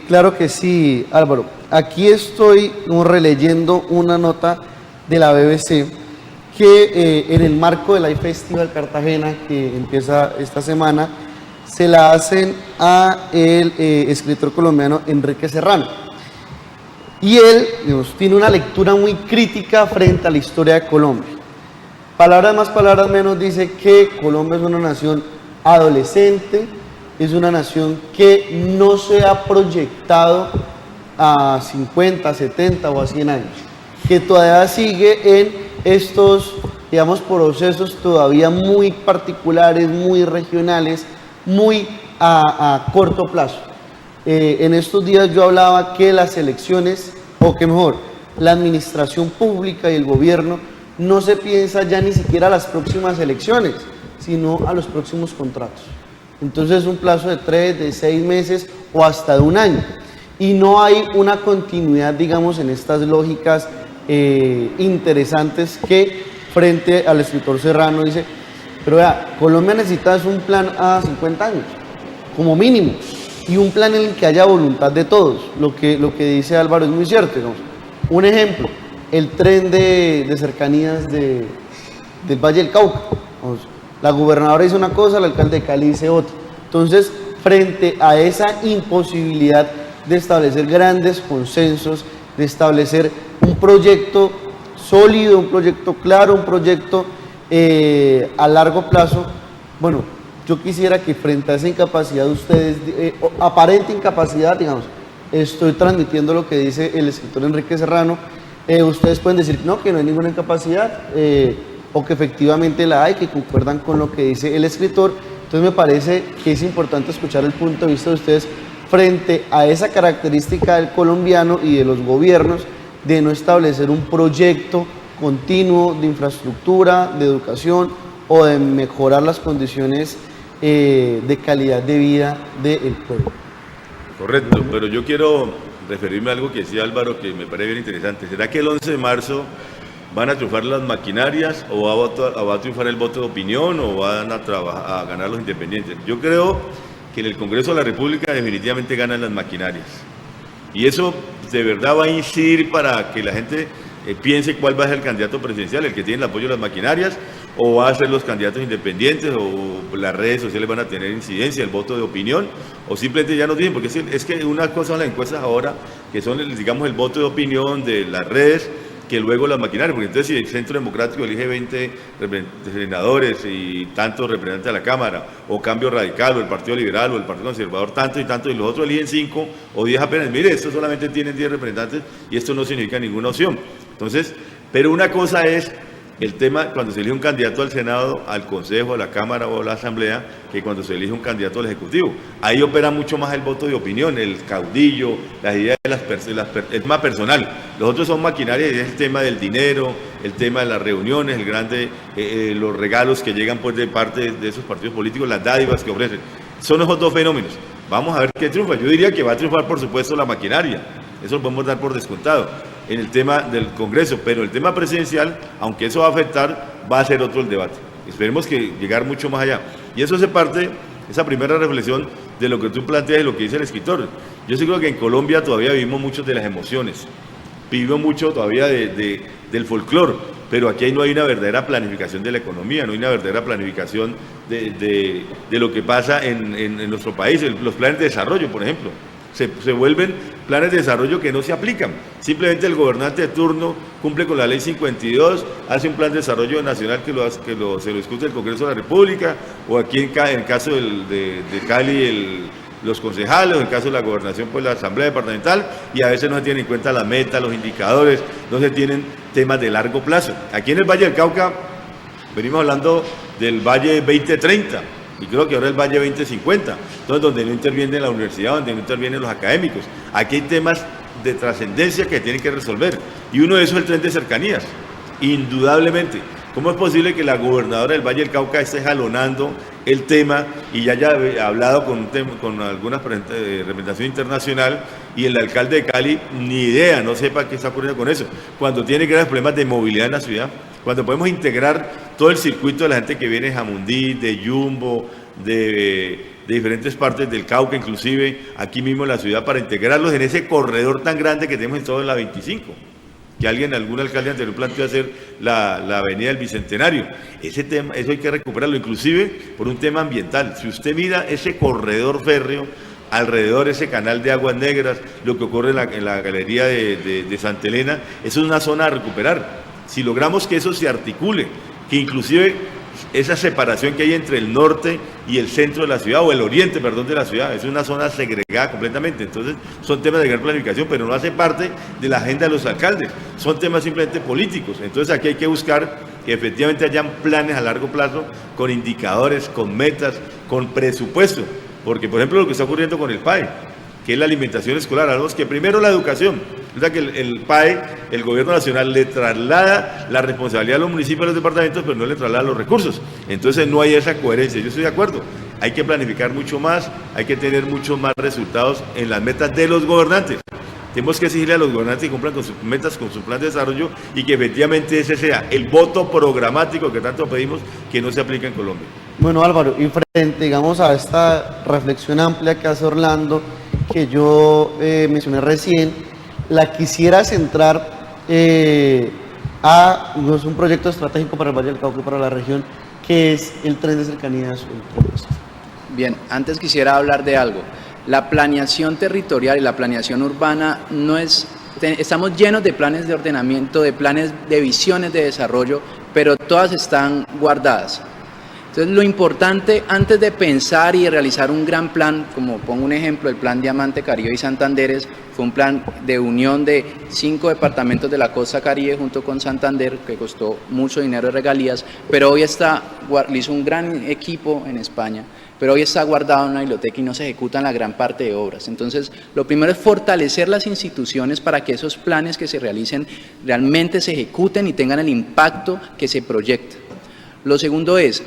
Claro que sí, Álvaro. aquí estoy releyendo una nota de la BBC que en el marco del iFestival Cartagena, que empieza esta semana, se la hacen a el escritor colombiano Enrique Serrano. Y él, digamos, tiene una lectura muy crítica frente a la historia de Colombia. Palabras más, palabras menos, dice que Colombia es una nación adolescente, es una nación que no se ha proyectado a 50, 70 o a 100 años, que todavía sigue en estos, digamos, procesos todavía muy particulares, muy regionales, muy a corto plazo. En estos días yo hablaba que las elecciones, o que mejor, la administración pública y el gobierno no se piensa ya ni siquiera a las próximas elecciones, sino a los próximos contratos. Entonces un plazo de 3, de 6 meses o hasta de un año. Y no hay una continuidad, digamos, en estas lógicas interesantes que frente al escritor Serrano dice, pero vea, Colombia necesita un plan a 50 años, como mínimo, y un plan en el que haya voluntad de todos. Lo que dice Álvaro es muy cierto, digamos. Un ejemplo, el tren de cercanías del Valle del Cauca. Vamos, la gobernadora dice una cosa, el alcalde de Cali dice otra. Entonces, frente a esa imposibilidad de establecer grandes consensos, de establecer un proyecto sólido, un proyecto claro, un proyecto a largo plazo, bueno, yo quisiera que frente a esa incapacidad de ustedes, aparente incapacidad, digamos, estoy transmitiendo lo que dice el escritor Enrique Serrano, ustedes pueden decir no, que no hay ninguna incapacidad, o que efectivamente la hay, que concuerdan con lo que dice el escritor. Entonces me parece que es importante escuchar el punto de vista de ustedes frente a esa característica del colombiano y de los gobiernos de no establecer un proyecto continuo de infraestructura, de educación o de mejorar las condiciones de calidad de vida del pueblo. Correcto, pero yo quiero referirme a algo que decía Álvaro que me parece bien interesante. ¿Será que el 11 de marzo van a triunfar las maquinarias o va a triunfar el voto de opinión o van a ganar los independientes? Yo creo que en el Congreso de la República definitivamente ganan las maquinarias. Y eso de verdad va a incidir para que la gente piense cuál va a ser el candidato presidencial, el que tiene el apoyo de las maquinarias, o va a ser los candidatos independientes, o las redes sociales van a tener incidencia, el voto de opinión, o simplemente ya no tienen, porque es que una cosa son las encuestas ahora, que son, digamos, el voto de opinión de las redes, que luego las maquinarias, porque entonces si el Centro Democrático elige 20 senadores y tantos representantes de la Cámara, o Cambio Radical, o el Partido Liberal, o el Partido Conservador, tanto y tanto, y los otros eligen 5 o 10 apenas, mire, estos solamente tienen 10 representantes y esto no significa ninguna opción. Entonces, pero una cosa es el tema cuando se elige un candidato al Senado, al Consejo, a la Cámara o a la Asamblea, que cuando se elige un candidato al Ejecutivo. Ahí opera mucho más el voto de opinión, el caudillo, las ideas de las personas, el tema personal. Los otros son maquinarias, es el tema del dinero, el tema de las reuniones, el grande, los regalos que llegan pues de parte de esos partidos políticos, las dádivas que ofrecen. Son esos dos fenómenos. Vamos a ver qué triunfa. Yo diría que va a triunfar, por supuesto, la maquinaria. Eso lo podemos dar por descontado en el tema del Congreso, pero el tema presidencial, aunque eso va a afectar, va a ser otro el debate. Esperemos que llegar mucho más allá. Y eso se parte, esa primera reflexión de lo que tú planteas y lo que dice el escritor. Yo sí creo que en Colombia todavía vivimos mucho de las emociones, vivimos mucho todavía del folclore, pero aquí no hay una verdadera planificación de la economía, no hay una verdadera planificación de lo que pasa en nuestro país, los planes de desarrollo, por ejemplo. Se vuelven planes de desarrollo que no se aplican. Simplemente el gobernante de turno cumple con la ley 52, hace un plan de desarrollo nacional se lo discute el Congreso de la República, o aquí en el caso de Cali los concejales, o en el caso de la gobernación pues la Asamblea Departamental, y a veces no se tienen en cuenta las metas, los indicadores, no se tienen temas de largo plazo. Aquí en el Valle del Cauca venimos hablando del Valle 2030, y creo que ahora el Valle 2050, entonces donde no interviene la universidad, donde no intervienen los académicos. Aquí hay temas de trascendencia que tienen que resolver, y uno de esos es el tren de cercanías, indudablemente. ¿Cómo es posible que la gobernadora del Valle del Cauca esté jalonando el tema y ya haya hablado con alguna representación internacional y el alcalde de Cali ni idea, no sepa qué está ocurriendo con eso? Cuando tiene graves problemas de movilidad en la ciudad, cuando podemos integrar todo el circuito de la gente que viene de Jamundí, de Yumbo, de diferentes partes del Cauca, inclusive aquí mismo en la ciudad, para integrarlos en ese corredor tan grande que tenemos en toda la 25, que algún alcalde anterior planteó hacer la avenida del Bicentenario. Ese tema, eso hay que recuperarlo, inclusive por un tema ambiental. Si usted mira ese corredor férreo, alrededor ese canal de Aguas Negras, lo que ocurre en la galería de Santa Elena, eso es una zona a recuperar. Si logramos que eso se articule, que inclusive esa separación que hay entre el norte y el centro de la ciudad, o el oriente, perdón, de la ciudad, es una zona segregada completamente. Entonces son temas de gran planificación, pero no hace parte de la agenda de los alcaldes, son temas simplemente políticos. Entonces aquí hay que buscar que efectivamente hayan planes a largo plazo, con indicadores, con metas, con presupuesto, porque por ejemplo lo que está ocurriendo con el PAE, que es la alimentación escolar, hablamos que primero la educación. O sea que el PAE, el gobierno nacional, le traslada la responsabilidad a los municipios y a los departamentos, pero no le traslada los recursos. Entonces no hay esa coherencia. Yo estoy de acuerdo. Hay que planificar mucho más, hay que tener muchos más resultados en las metas de los gobernantes. Tenemos que exigirle a los gobernantes que cumplan con sus metas, con su plan de desarrollo, y que efectivamente ese sea el voto programático que tanto pedimos, que no se aplica en Colombia. Bueno, Álvaro, y frente, digamos, a esta reflexión amplia que hace Orlando, que yo mencioné recién, la quisiera centrar a un proyecto estratégico para el Valle del Cauca y para la región, que es el tren de cercanías. Bien, antes quisiera hablar de algo. La planeación territorial y la planeación urbana estamos llenos de planes de ordenamiento, de planes de visiones de desarrollo, pero todas están guardadas. Entonces, lo importante antes de pensar y de realizar un gran plan, como pongo un ejemplo, el plan Diamante, Caribe y Santanderes, fue un plan de unión de 5 departamentos de la costa Caribe junto con Santander, que costó mucho dinero de regalías, pero hoy lo hizo un gran equipo en España, pero hoy está guardado en una biblioteca y no se ejecutan la gran parte de obras. Entonces, lo primero es fortalecer las instituciones para que esos planes que se realicen realmente se ejecuten y tengan el impacto que se proyecta. Lo segundo es,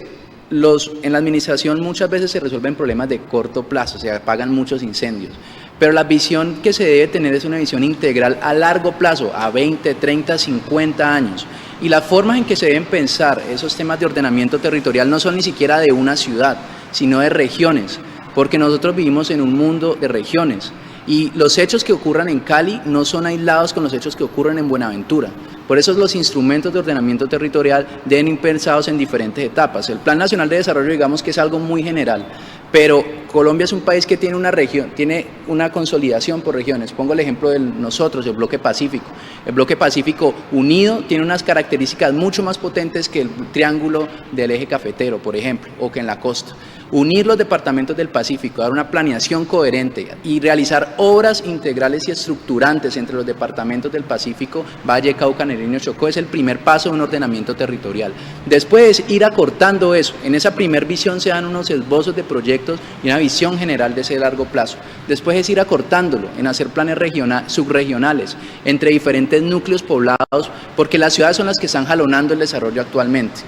en la administración muchas veces se resuelven problemas de corto plazo, se apagan muchos incendios, pero la visión que se debe tener es una visión integral a largo plazo, a 20, 30, 50 años. Y las formas en que se deben pensar esos temas de ordenamiento territorial no son ni siquiera de una ciudad, sino de regiones, porque nosotros vivimos en un mundo de regiones. Y los hechos que ocurran en Cali no son aislados con los hechos que ocurren en Buenaventura. Por eso los instrumentos de ordenamiento territorial deben ir pensados en diferentes etapas. El Plan Nacional de Desarrollo, digamos que es algo muy general, pero Colombia es un país que tiene una región, tiene una consolidación por regiones. Pongo el ejemplo de nosotros, el Bloque Pacífico. El Bloque Pacífico unido tiene unas características mucho más potentes que el triángulo del eje cafetero, por ejemplo, o que en la costa. Unir los departamentos del Pacífico, dar una planeación coherente y realizar obras integrales y estructurantes entre los departamentos del Pacífico, Valle, Cauca, Nariño, Chocó, es el primer paso de un ordenamiento territorial. Después ir acortando eso. En esa primer visión se dan unos esbozos de proyectos y una visión general de ese largo plazo. Después es ir acortándolo en hacer planes subregionales entre diferentes núcleos poblados, porque las ciudades son las que están jalonando el desarrollo actualmente.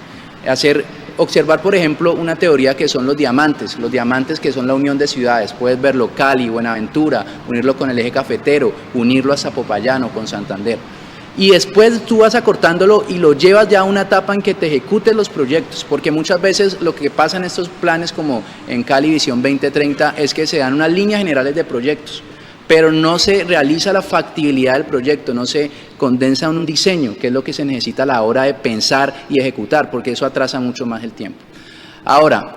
Observar, por ejemplo, una teoría que son los diamantes que son la unión de ciudades. Puedes verlo Cali, Buenaventura, unirlo con el eje cafetero, unirlo a Zapopayán o con Santander. Y después tú vas acortándolo y lo llevas ya a una etapa en que te ejecutes los proyectos, porque muchas veces lo que pasa en estos planes como en Cali Visión 2030 es que se dan unas líneas generales de proyectos, pero no se realiza la factibilidad del proyecto, no se condensa en un diseño, que es lo que se necesita a la hora de pensar y ejecutar, porque eso atrasa mucho más el tiempo. Ahora,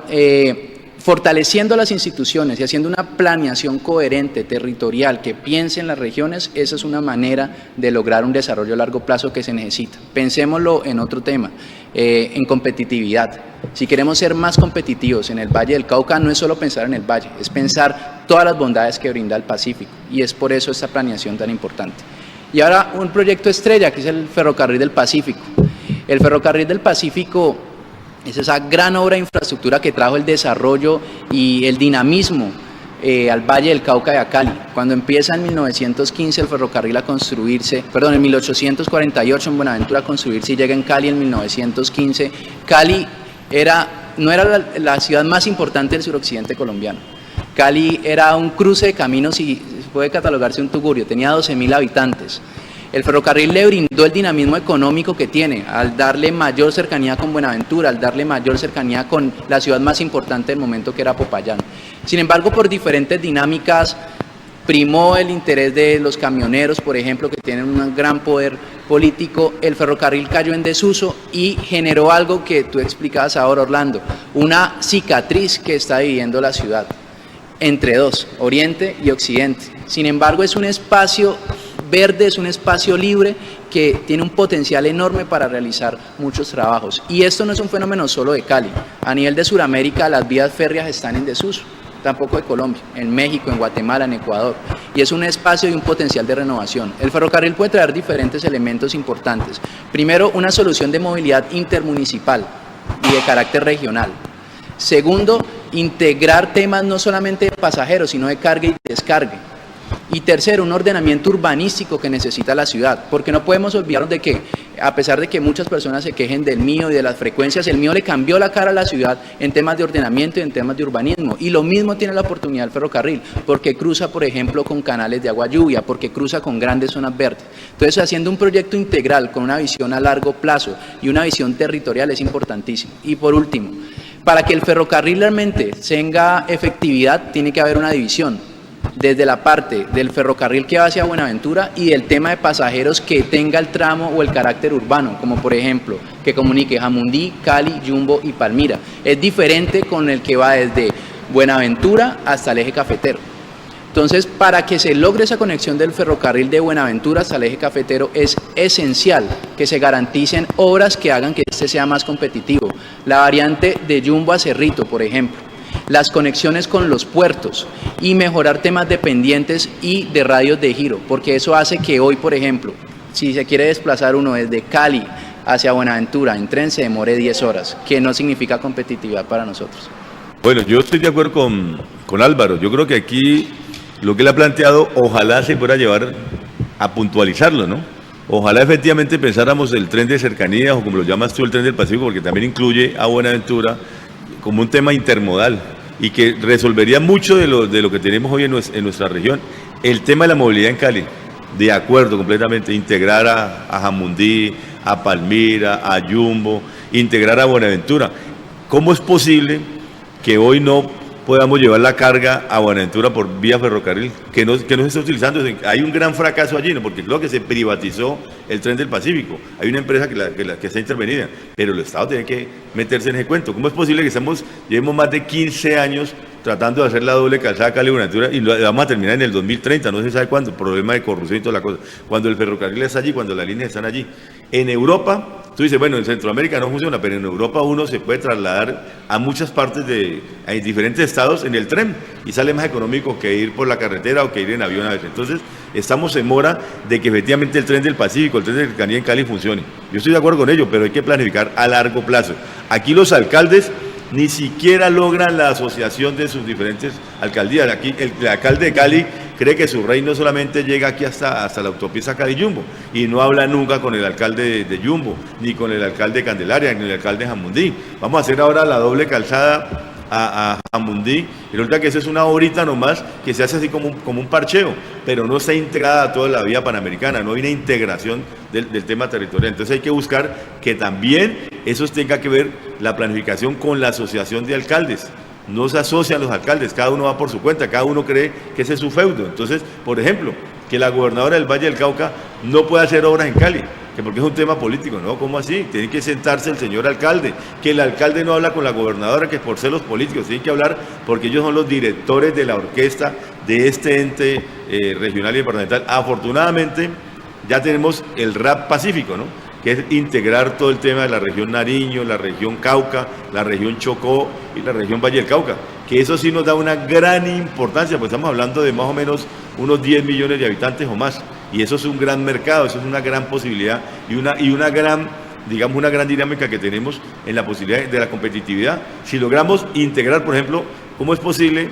fortaleciendo las instituciones y haciendo una planeación coherente, territorial, que piense en las regiones, esa es una manera de lograr un desarrollo a largo plazo que se necesita. Pensémoslo en otro tema, en competitividad. Si queremos ser más competitivos en el Valle del Cauca, no es solo pensar en el Valle, es pensar todas las bondades que brinda el Pacífico, y es por eso esta planeación tan importante. Y ahora un proyecto estrella, que es el Ferrocarril del Pacífico. El Ferrocarril del Pacífico es esa gran obra de infraestructura que trajo el desarrollo y el dinamismo al Valle del Cauca y a Cali. Cuando empieza en 1915 el ferrocarril a construirse, en 1848 en Buenaventura a construirse y llega en Cali en 1915, Cali no era la ciudad más importante del suroccidente colombiano. Cali era un cruce de caminos y puede catalogarse un tugurio, tenía 12.000 habitantes. El ferrocarril le brindó el dinamismo económico que tiene, al darle mayor cercanía con Buenaventura, al darle mayor cercanía con la ciudad más importante del momento, que era Popayán. Sin embargo, por diferentes dinámicas, primó el interés de los camioneros, por ejemplo, que tienen un gran poder político. El ferrocarril cayó en desuso y generó algo que tú explicabas ahora, Orlando, una cicatriz que está viviendo la ciudad entre dos, Oriente y Occidente. Sin embargo, es un espacio verde, es un espacio libre que tiene un potencial enorme para realizar muchos trabajos. Y esto no es un fenómeno solo de Cali. A nivel de Sudamérica, las vías férreas están en desuso, tampoco de Colombia, en México, en Guatemala, en Ecuador. Y es un espacio y un potencial de renovación. El ferrocarril puede traer diferentes elementos importantes. Primero, una solución de movilidad intermunicipal y de carácter regional. Segundo, integrar temas no solamente de pasajeros, sino de carga y descarga. Y tercero, un ordenamiento urbanístico que necesita la ciudad, porque no podemos olvidarnos de que, a pesar de que muchas personas se quejen del mío y de las frecuencias, el mío le cambió la cara a la ciudad en temas de ordenamiento y en temas de urbanismo. Y lo mismo tiene la oportunidad el ferrocarril, porque cruza, por ejemplo, con canales de agua lluvia, porque cruza con grandes zonas verdes. Entonces, haciendo un proyecto integral con una visión a largo plazo y una visión territorial es importantísimo. Y por último, para que el ferrocarril realmente tenga efectividad, tiene que haber una división desde la parte del ferrocarril que va hacia Buenaventura y del tema de pasajeros que tenga el tramo o el carácter urbano, como por ejemplo, que comunique Jamundí, Cali, Yumbo y Palmira. Es diferente con el que va desde Buenaventura hasta el eje cafetero. Entonces, para que se logre esa conexión del ferrocarril de Buenaventura hasta el eje cafetero, es esencial que se garanticen obras que hagan que este sea más competitivo. La variante de Yumbo a Cerrito, por ejemplo, las conexiones con los puertos y mejorar temas de pendientes y de radios de giro, porque eso hace que hoy, por ejemplo, si se quiere desplazar uno desde Cali hacia Buenaventura en tren, se demore 10 horas, que no significa competitividad para nosotros. Bueno, yo estoy de acuerdo con Álvaro. Yo creo que aquí lo que él ha planteado, ojalá se pueda llevar a puntualizarlo, ¿no? Ojalá efectivamente pensáramos el tren de cercanías, o como lo llamas tú, el tren del Pacífico, porque también incluye a Buenaventura, como un tema intermodal y que resolvería mucho de lo que tenemos hoy en nuestra región. El tema de la movilidad en Cali, de acuerdo completamente, integrar a Jamundí, a Palmira, a Yumbo, integrar a Buenaventura. ¿Cómo es posible que hoy no podamos llevar la carga a Buenaventura por vía ferrocarril, que no se está utilizando? Hay un gran fracaso allí, ¿no? Porque creo que se privatizó el tren del Pacífico. Hay una empresa que está intervenida, pero el Estado tiene que meterse en ese cuento. ¿Cómo es posible que llevemos más de 15 años tratando de hacer la doble calzada Cali-Buenaventura y lo vamos a terminar en el 2030, no se sabe cuándo? Problema de corrupción y toda la cosa. Cuando el ferrocarril está allí, cuando las líneas están allí. En Europa, tú dices, bueno, en Centroamérica no funciona, pero en Europa uno se puede trasladar a muchas partes a diferentes estados en el tren y sale más económico que ir por la carretera o que ir en avión a veces. Entonces, estamos en mora de que efectivamente el tren del Pacífico, el tren de cercanía en Cali funcione. Yo estoy de acuerdo con ello, pero hay que planificar a largo plazo. Aquí los alcaldes ni siquiera logran la asociación de sus diferentes alcaldías. Aquí el alcalde de Cali cree que su reino solamente llega aquí hasta la autopista Cali-Yumbo y no habla nunca con el alcalde de Yumbo, ni con el alcalde de Candelaria, ni el alcalde de Jamundí. Vamos a hacer ahora la doble calzada a Jamundí, y resulta que eso es una horita nomás que se hace así como un parcheo, pero no está integrada a toda la vía panamericana, no hay una integración del tema territorial. Entonces hay que buscar que también eso tenga que ver la planificación con la asociación de alcaldes. No se asocian los alcaldes, cada uno va por su cuenta, cada uno cree que ese es su feudo. Entonces, por ejemplo, que la gobernadora del Valle del Cauca no pueda hacer obras en Cali, que porque es un tema político, ¿no? ¿Cómo así? Tiene que sentarse el señor alcalde, que el alcalde no habla con la gobernadora, que es por celos políticos, tiene que hablar porque ellos son los directores de la orquesta de este ente regional y departamental. Afortunadamente, ya tenemos el RAP Pacífico, ¿no? Que es integrar todo el tema de la región Nariño, la región Cauca, la región Chocó y la región Valle del Cauca, que eso sí nos da una gran importancia, pues estamos hablando de más o menos unos 10 millones de habitantes o más, y eso es un gran mercado, eso es una gran posibilidad y una gran, digamos, una gran dinámica que tenemos en la posibilidad de la competitividad. Si logramos integrar, por ejemplo, ¿cómo es posible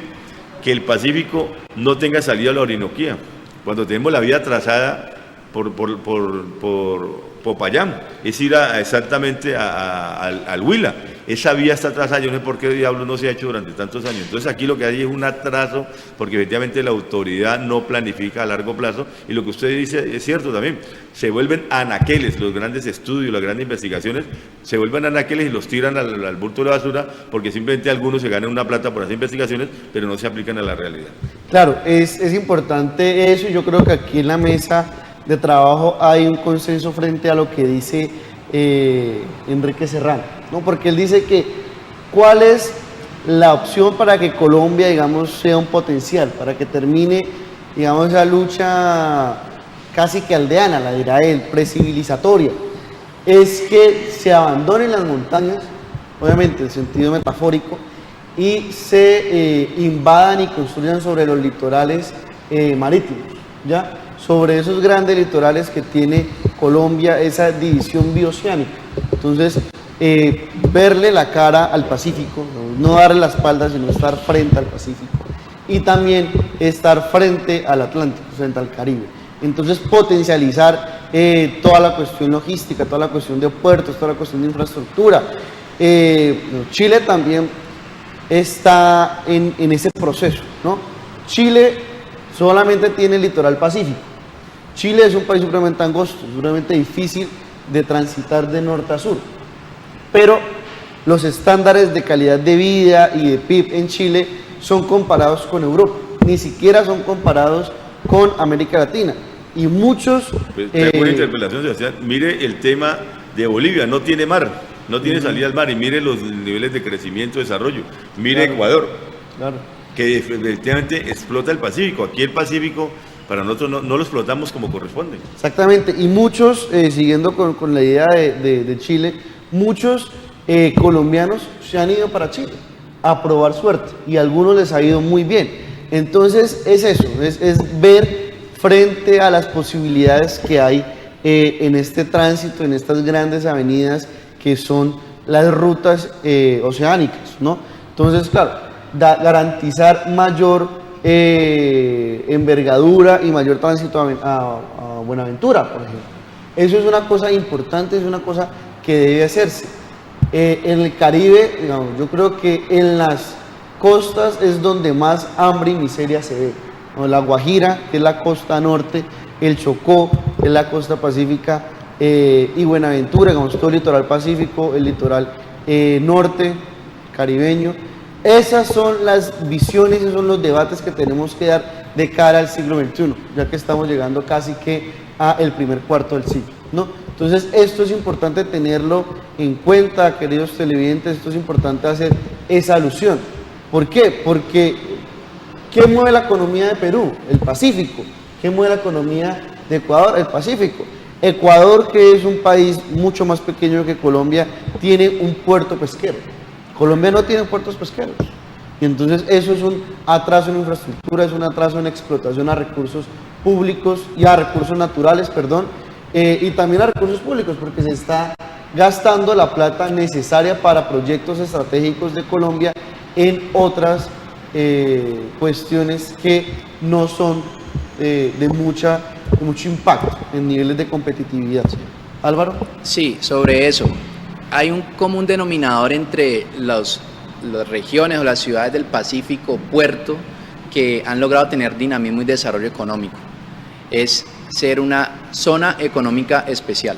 que el Pacífico no tenga salida a la Orinoquía, cuando tenemos la vía trazada por Popayán, es ir exactamente al Huila, esa vía está atrasada, yo no sé por qué diablos no se ha hecho durante tantos años. Entonces aquí lo que hay es un atraso, porque efectivamente la autoridad no planifica a largo plazo, y lo que usted dice es cierto también, se vuelven anaqueles, los grandes estudios, las grandes investigaciones, se vuelven anaqueles y los tiran al bulto de la basura, porque simplemente algunos se ganan una plata por hacer investigaciones, pero no se aplican a la realidad. Claro, es importante eso, y yo creo que aquí en la mesa de trabajo hay un consenso frente a lo que dice Enrique Serrano, ¿no? Porque él dice que cuál es la opción para que Colombia, digamos, sea un potencial, para que termine, digamos, esa lucha casi que aldeana, la dirá él, precivilizatoria, es que se abandonen las montañas, obviamente en sentido metafórico, y se invadan y construyan sobre los litorales marítimos, ¿ya? Sobre esos grandes litorales que tiene Colombia, esa división bioceánica. Entonces, verle la cara al Pacífico, no darle la espalda, sino estar frente al Pacífico, y también estar frente al Atlántico, frente al Caribe. Entonces, potencializar toda la cuestión logística, toda la cuestión de puertos, toda la cuestión de infraestructura. Chile también está en ese proceso, ¿no? Chile solamente tiene el litoral pacífico. Chile es un país supremamente angosto, supremamente difícil de transitar de norte a sur, pero los estándares de calidad de vida y de PIB en Chile son comparados con Europa, ni siquiera son comparados con América Latina, y muchos... Pues, tengo una interpelación, Sebastián. Mire el tema de Bolivia, no tiene mar, no tiene salida al mar, y mire los niveles de crecimiento y desarrollo. Mire claro, Ecuador, claro, que efectivamente explota el Pacífico. Aquí el Pacífico para nosotros no lo explotamos como corresponde. Exactamente, y muchos, siguiendo con la idea de Chile, muchos colombianos se han ido para Chile a probar suerte, y a algunos les ha ido muy bien. Entonces es eso, es ver frente a las posibilidades que hay en este tránsito, en estas grandes avenidas que son las rutas oceánicas, ¿no? Entonces, claro, garantizar mayor envergadura y mayor tránsito a Buenaventura, por ejemplo. Eso es una cosa importante, es una cosa que debe hacerse. En el Caribe, digamos, yo creo que en las costas es donde más hambre y miseria se ve, ¿no? La Guajira, que es la costa norte, el Chocó, que es la costa pacífica, y Buenaventura, digamos, todo el litoral pacífico, el litoral norte, caribeño. Esas son las visiones, esos son los debates que tenemos que dar de cara al siglo XXI, ya que estamos llegando casi que al primer cuarto del siglo, ¿no? Entonces, esto es importante tenerlo en cuenta, queridos televidentes, esto es importante hacer esa alusión. ¿Por qué? Porque ¿qué mueve la economía de Perú? El Pacífico. ¿Qué mueve la economía de Ecuador? El Pacífico. Ecuador, que es un país mucho más pequeño que Colombia, tiene un puerto pesquero. Colombia no tiene puertos pesqueros, y entonces eso es un atraso en infraestructura, es un atraso en explotación a recursos públicos y a recursos naturales, y también a recursos públicos, porque se está gastando la plata necesaria para proyectos estratégicos de Colombia en otras cuestiones que no son de mucho impacto en niveles de competitividad. Álvaro. Sí, sobre eso. Hay un común denominador entre las regiones o las ciudades del Pacífico, puerto, que han logrado tener dinamismo y desarrollo económico. Es ser una zona económica especial.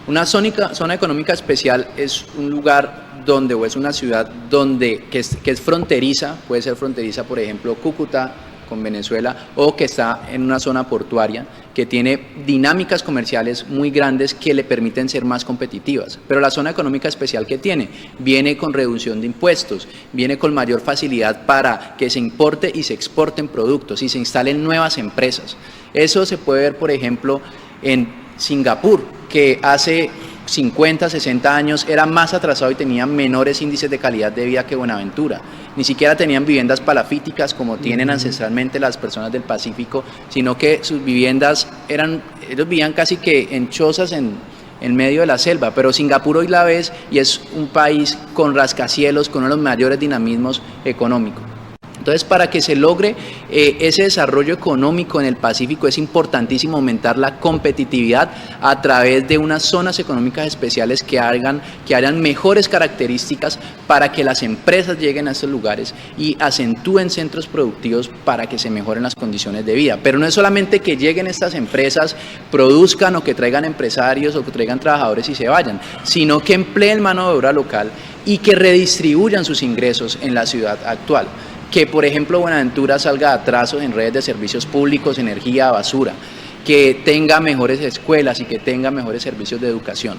Una zona económica especial es un lugar donde, o es una ciudad donde, que es fronteriza, puede ser fronteriza, por ejemplo, Cúcuta con Venezuela, o que está en una zona portuaria que tiene dinámicas comerciales muy grandes que le permiten ser más competitivas. Pero la zona económica especial que tiene viene con reducción de impuestos, viene con mayor facilidad para que se importe y se exporten productos y se instalen nuevas empresas. Eso se puede ver, por ejemplo, en Singapur, que hace 50, 60 años era más atrasado y tenía menores índices de calidad de vida que Buenaventura. Ni siquiera tenían viviendas palafíticas como tienen ancestralmente las personas del Pacífico, sino que sus viviendas ellos vivían casi que en chozas en medio de la selva, pero Singapur hoy la ves y es un país con rascacielos, con uno de los mayores dinamismos económicos. Entonces, para que se logre ese desarrollo económico en el Pacífico, es importantísimo aumentar la competitividad a través de unas zonas económicas especiales que hayan mejores características para que las empresas lleguen a estos lugares y acentúen centros productivos para que se mejoren las condiciones de vida. Pero no es solamente que lleguen estas empresas, produzcan o que traigan empresarios o que traigan trabajadores y se vayan, sino que empleen mano de obra local y que redistribuyan sus ingresos en la ciudad actual. Que, por ejemplo, Buenaventura salga de atrasos en redes de servicios públicos, energía, basura, que tenga mejores escuelas y que tenga mejores servicios de educación.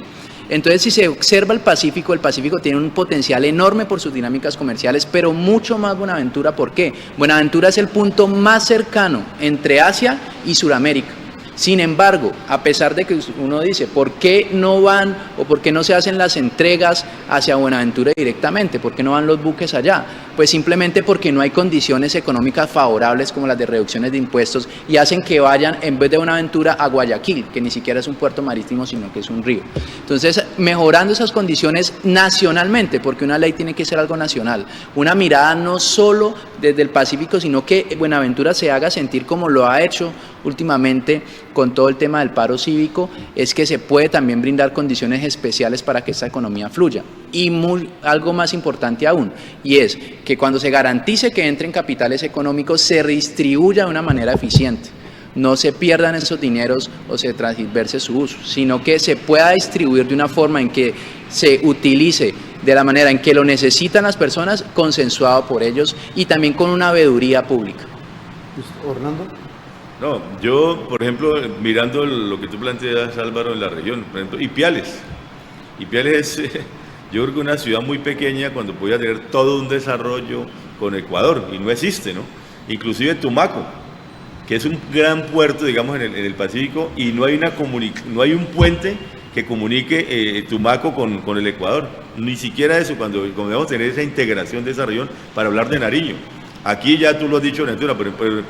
Entonces, si se observa el Pacífico tiene un potencial enorme por sus dinámicas comerciales, pero mucho más Buenaventura. ¿Por qué? Buenaventura es el punto más cercano entre Asia y Sudamérica. Sin embargo, a pesar de que uno dice, ¿por qué no van o por qué no se hacen las entregas hacia Buenaventura directamente? ¿Por qué no van los buques allá? Pues simplemente porque no hay condiciones económicas favorables como las de reducciones de impuestos y hacen que vayan en vez de Buenaventura a Guayaquil, que ni siquiera es un puerto marítimo, sino que es un río. Entonces, mejorando esas condiciones nacionalmente, porque una ley tiene que ser algo nacional, una mirada no solo desde el Pacífico, sino que Buenaventura se haga sentir como lo ha hecho últimamente con todo el tema del paro cívico, es que se puede también brindar condiciones especiales para que esta economía fluya. Y algo más importante aún, y es que cuando se garantice que entren capitales económicos, se redistribuya de una manera eficiente. No se pierdan esos dineros o se transverse su uso, sino que se pueda distribuir de una forma en que se utilice de la manera en que lo necesitan las personas, consensuado por ellos y también con una veeduría pública. Orlando. No, yo, por ejemplo, mirando lo que tú planteas, Álvaro, en la región, por ejemplo, Ipiales es, yo creo que una ciudad muy pequeña cuando podía tener todo un desarrollo con Ecuador, y no existe, ¿no? Inclusive Tumaco, que es un gran puerto, digamos, en el Pacífico, y no hay un puente que comunique Tumaco con el Ecuador, ni siquiera eso, cuando debemos tener esa integración de esa región para hablar de Nariño. Aquí ya tú lo has dicho, Ventura, por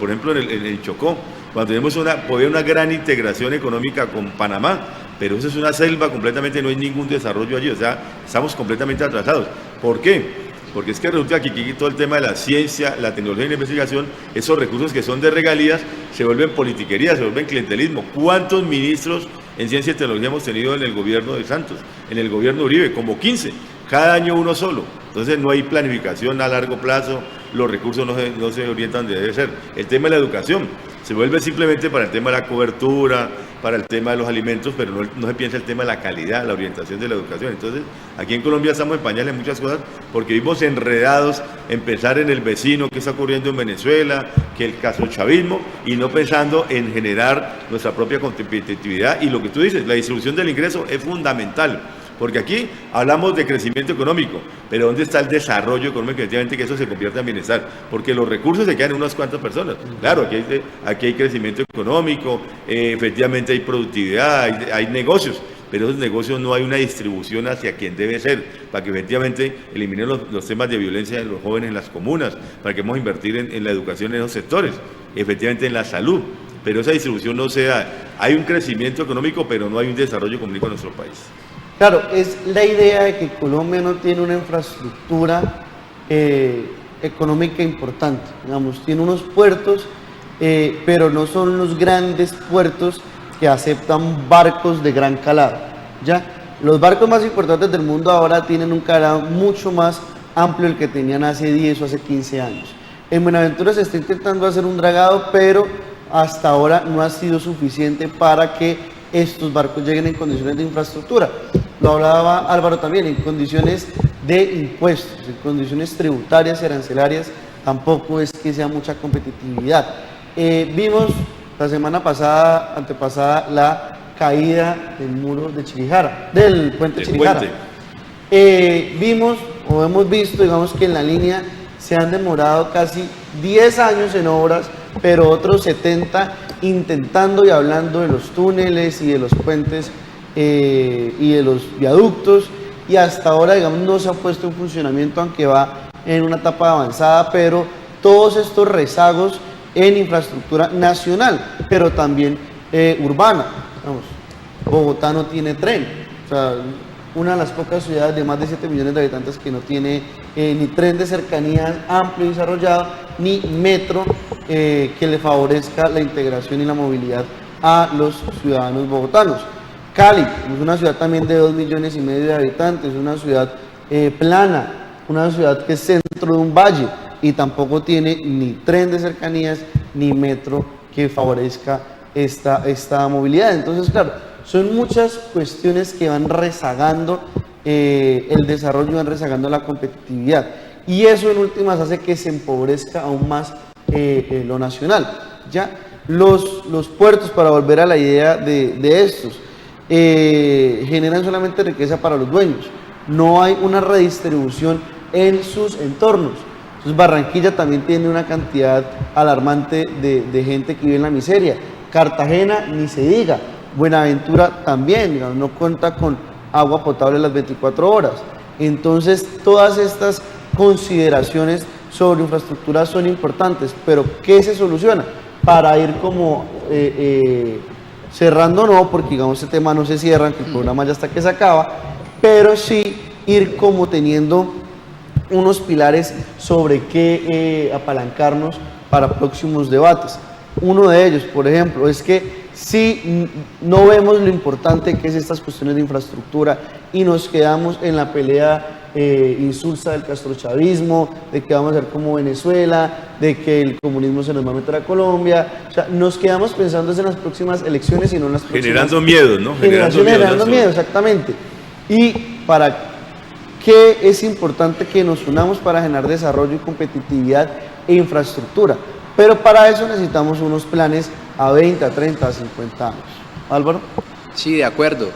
ejemplo, en el Chocó, cuando tenemos una gran integración económica con Panamá, pero eso es una selva completamente, no hay ningún desarrollo allí, o sea, estamos completamente atrasados. ¿Por qué? Porque es que resulta que aquí todo el tema de la ciencia, la tecnología y la investigación, esos recursos que son de regalías, se vuelven politiquería, se vuelven clientelismo. ¿Cuántos ministros en ciencia y tecnología hemos tenido en el gobierno de Santos, en el gobierno de Uribe? Como 15, cada año uno solo. Entonces no hay planificación a largo plazo, los recursos no se orientan donde debe ser. El tema de la educación se vuelve simplemente para el tema de la cobertura, para el tema de los alimentos, pero no se piensa el tema de la calidad, la orientación de la educación. Entonces, aquí en Colombia estamos en pañales en muchas cosas porque vivimos enredados en pensar en el vecino que está ocurriendo en Venezuela, que el caso chavismo, y no pensando en generar nuestra propia competitividad. Y lo que tú dices, la distribución del ingreso es fundamental. Porque aquí hablamos de crecimiento económico, pero ¿dónde está el desarrollo económico? Efectivamente, que eso se convierta en bienestar, porque los recursos se quedan en unas cuantas personas. Claro, aquí hay crecimiento económico, efectivamente hay productividad, hay negocios, pero esos negocios no hay una distribución hacia quien debe ser, para que efectivamente eliminen los temas de violencia de los jóvenes en las comunas, para que vamos a invertir en la educación en esos sectores, efectivamente en la salud, pero esa distribución no se da. Hay un crecimiento económico, pero no hay un desarrollo económico en nuestro país. Claro, es la idea de que Colombia no tiene una infraestructura económica importante, digamos, tiene unos puertos, pero no son los grandes puertos que aceptan barcos de gran calado, ¿ya? Los barcos más importantes del mundo ahora tienen un calado mucho más amplio del que tenían hace 10 o hace 15 años. En Buenaventura se está intentando hacer un dragado, pero hasta ahora no ha sido suficiente para que estos barcos lleguen en condiciones de infraestructura. Lo hablaba Álvaro también, en condiciones de impuestos, en condiciones tributarias y arancelarias, tampoco es que sea mucha competitividad. Vimos la semana pasada, antepasada, la caída del muro de Chirijara, del puente Chirijara. Vimos, o hemos visto, digamos que en la línea se han demorado casi 10 años en obras, pero otros 70 intentando y hablando de los túneles y de los puentes y de los viaductos, y hasta ahora, digamos, no se ha puesto en funcionamiento, aunque va en una etapa avanzada, pero todos estos rezagos en infraestructura nacional, pero también urbana. Vamos, Bogotá no tiene tren, o sea, una de las pocas ciudades de más de 7 millones de habitantes que no tiene ni tren de cercanía amplio y desarrollado, ni metro que le favorezca la integración y la movilidad a los ciudadanos bogotanos. Cali es una ciudad también de 2,5 millones de habitantes, una ciudad plana, una ciudad que es centro de un valle y tampoco tiene ni tren de cercanías ni metro que favorezca esta movilidad. Entonces, claro, son muchas cuestiones que van rezagando el desarrollo, van rezagando la competitividad, y eso en últimas hace que se empobrezca aún más lo nacional. Ya los puertos, para volver a la idea de estos, generan solamente riqueza para los dueños, no hay una redistribución en sus entornos. Entonces Barranquilla también tiene una cantidad alarmante de gente que vive en la miseria. Cartagena ni se diga, Buenaventura también, digamos, no cuenta con agua potable las 24 horas. Entonces todas estas consideraciones sobre infraestructura son importantes, pero ¿qué se soluciona? Para ir como cerrando, no, porque digamos este tema no se cierra, que el programa ya está que se acaba, pero sí ir como teniendo unos pilares sobre qué apalancarnos para próximos debates. Uno de ellos, por ejemplo, es que si no vemos lo importante que es estas cuestiones de infraestructura y nos quedamos en la pelea insulsa del castrochavismo, de que vamos a ser como Venezuela, de que el comunismo se nos va a meter a Colombia, o sea, nos quedamos pensando en las próximas elecciones y no en las próximas... Generando miedo, ¿no? Generando miedo, exactamente. Y para qué es importante que nos unamos para generar desarrollo y competitividad e infraestructura. Pero para eso necesitamos unos planes a 20, a 30, a 50 años. Álvaro. Sí, de acuerdo.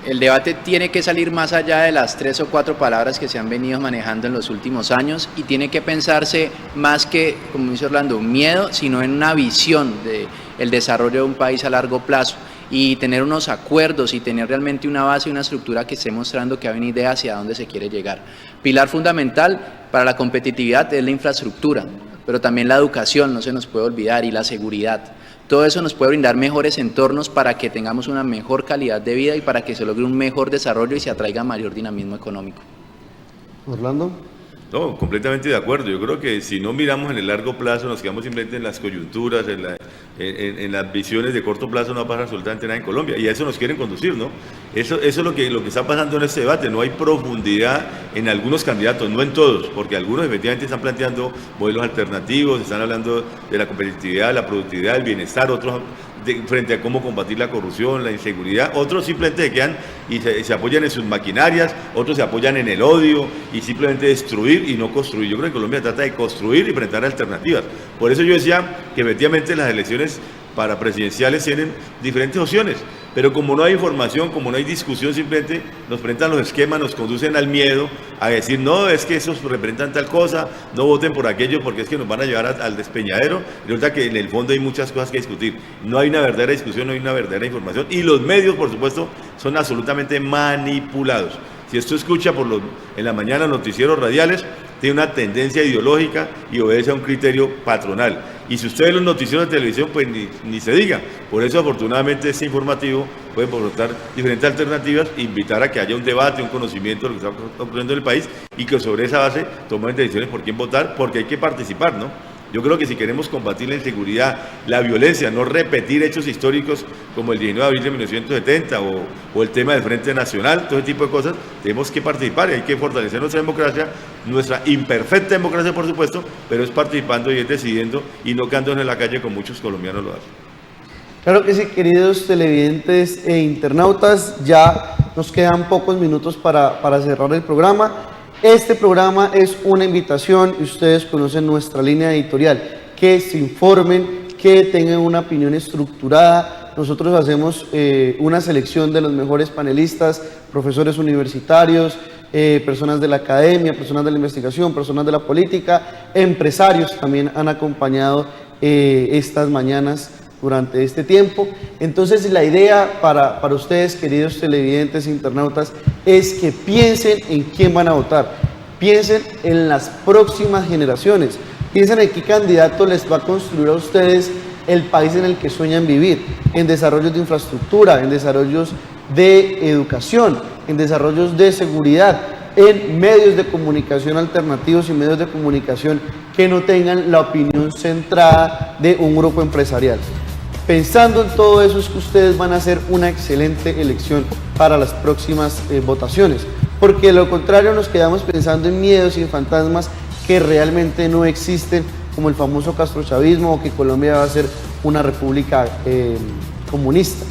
El debate tiene que salir más allá de las 3 o 4 palabras que se han venido manejando en los últimos años y tiene que pensarse más que, como dice Orlando, un miedo, sino en una visión del desarrollo de un país a largo plazo y tener unos acuerdos y tener realmente una base y una estructura que esté mostrando que hay una idea hacia dónde se quiere llegar. Pilar fundamental para la competitividad es la infraestructura, pero también la educación, no se nos puede olvidar, y la seguridad. Todo eso nos puede brindar mejores entornos para que tengamos una mejor calidad de vida y para que se logre un mejor desarrollo y se atraiga mayor dinamismo económico. Orlando. No, completamente de acuerdo. Yo creo que si no miramos en el largo plazo, nos quedamos simplemente en las coyunturas, en las visiones de corto plazo, no va a pasar absolutamente nada en Colombia. Y a eso nos quieren conducir, ¿no? Eso es lo que está pasando en este debate. No hay profundidad en algunos candidatos, no en todos, porque algunos efectivamente están planteando modelos alternativos, están hablando de la competitividad, la productividad, el bienestar, otros frente a cómo combatir la corrupción, la inseguridad, otros simplemente se quedan y se apoyan en sus maquinarias, otros se apoyan en el odio y simplemente destruir y no construir. Yo creo que Colombia trata de construir y presentar alternativas. Por eso yo decía que efectivamente las elecciones para presidenciales tienen diferentes opciones, pero como no hay información, como no hay discusión, simplemente nos presentan los esquemas, nos conducen al miedo, a decir, no, es que esos representan tal cosa, no voten por aquello porque es que nos van a llevar al despeñadero. Y resulta que en el fondo hay muchas cosas que discutir. No hay una verdadera discusión, no hay una verdadera información, y los medios, por supuesto, son absolutamente manipulados. Si esto escucha en la mañana noticieros radiales, tiene una tendencia ideológica y obedece a un criterio patronal. Y si ustedes los noticieros de televisión, pues ni se diga. Por eso, afortunadamente, este informativo puede aportar diferentes alternativas, invitar a que haya un debate, un conocimiento de lo que está ocurriendo en el país y que sobre esa base tomen decisiones por quién votar, porque hay que participar, ¿no? Yo creo que si queremos combatir la inseguridad, la violencia, no repetir hechos históricos como el 19 de abril de 1970 o el tema del Frente Nacional, todo ese tipo de cosas, tenemos que participar y hay que fortalecer nuestra democracia, nuestra imperfecta democracia, por supuesto, pero es participando y es decidiendo y no quedándonos en la calle como muchos colombianos lo hacen. Claro que sí, queridos televidentes e internautas, ya nos quedan pocos minutos para cerrar el programa. Este programa es una invitación y ustedes conocen nuestra línea editorial, que se informen, que tengan una opinión estructurada. Nosotros hacemos una selección de los mejores panelistas, profesores universitarios, personas de la academia, personas de la investigación, personas de la política, empresarios también han acompañado estas mañanas durante este tiempo. Entonces la idea para ustedes, queridos televidentes e internautas, es que piensen en quién van a votar, piensen en las próximas generaciones, piensen en qué candidato les va a construir a ustedes el país en el que sueñan vivir, en desarrollos de infraestructura, en desarrollos de educación, en desarrollos de seguridad. en medios de comunicación alternativos y medios de comunicación que no tengan la opinión centrada de un grupo empresarial. Pensando en todo eso es que ustedes van a hacer una excelente elección para las próximas votaciones, porque de lo contrario nos quedamos pensando en miedos y en fantasmas que realmente no existen, como el famoso castrochavismo o que Colombia va a ser una república comunista.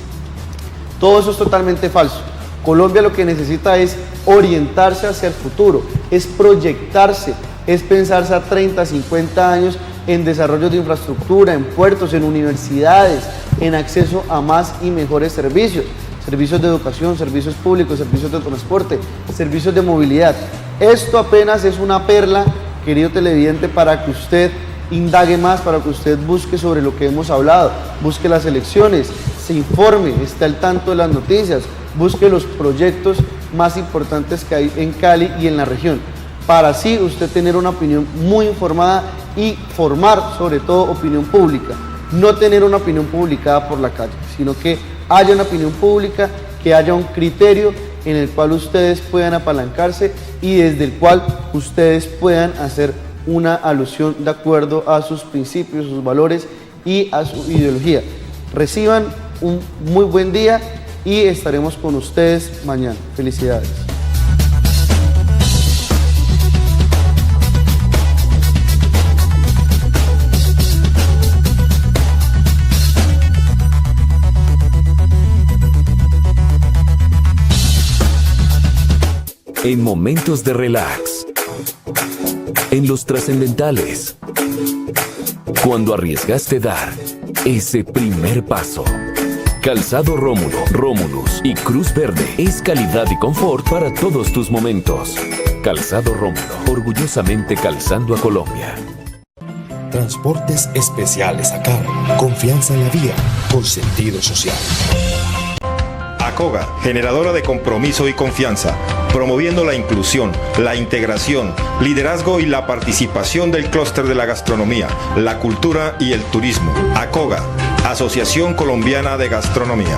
Todo eso es totalmente falso. Colombia lo que necesita es orientarse hacia el futuro, es proyectarse, es pensarse a 30, 50 años en desarrollo de infraestructura, en puertos, en universidades, en acceso a más y mejores servicios, servicios de educación, servicios públicos, servicios de transporte, servicios de movilidad. Esto apenas es una perla, querido televidente, para que usted indague más, para que usted busque sobre lo que hemos hablado, busque las elecciones, se informe, esté al tanto de las noticias, busque los proyectos más importantes que hay en Cali y en la región, para así usted tener una opinión muy informada y formar sobre todo opinión pública, no tener una opinión publicada por la calle, sino que haya una opinión pública, que haya un criterio en el cual ustedes puedan apalancarse y desde el cual ustedes puedan hacer una alusión de acuerdo a sus principios, sus valores y a su ideología. Reciban un muy buen día y estaremos con ustedes mañana. Felicidades. En momentos de relax. En los trascendentales. Cuando arriesgaste dar ese primer paso. Calzado Rómulo, Rómulus y Cruz Verde es calidad y confort para todos tus momentos. Calzado Rómulo, orgullosamente calzando a Colombia. Transportes especiales a cargo. Confianza en la vía con sentido social. ACOGA, generadora de compromiso y confianza, promoviendo la inclusión, la integración, liderazgo y la participación del clúster de la gastronomía, la cultura y el turismo. ACOGA, Asociación Colombiana de Gastronomía.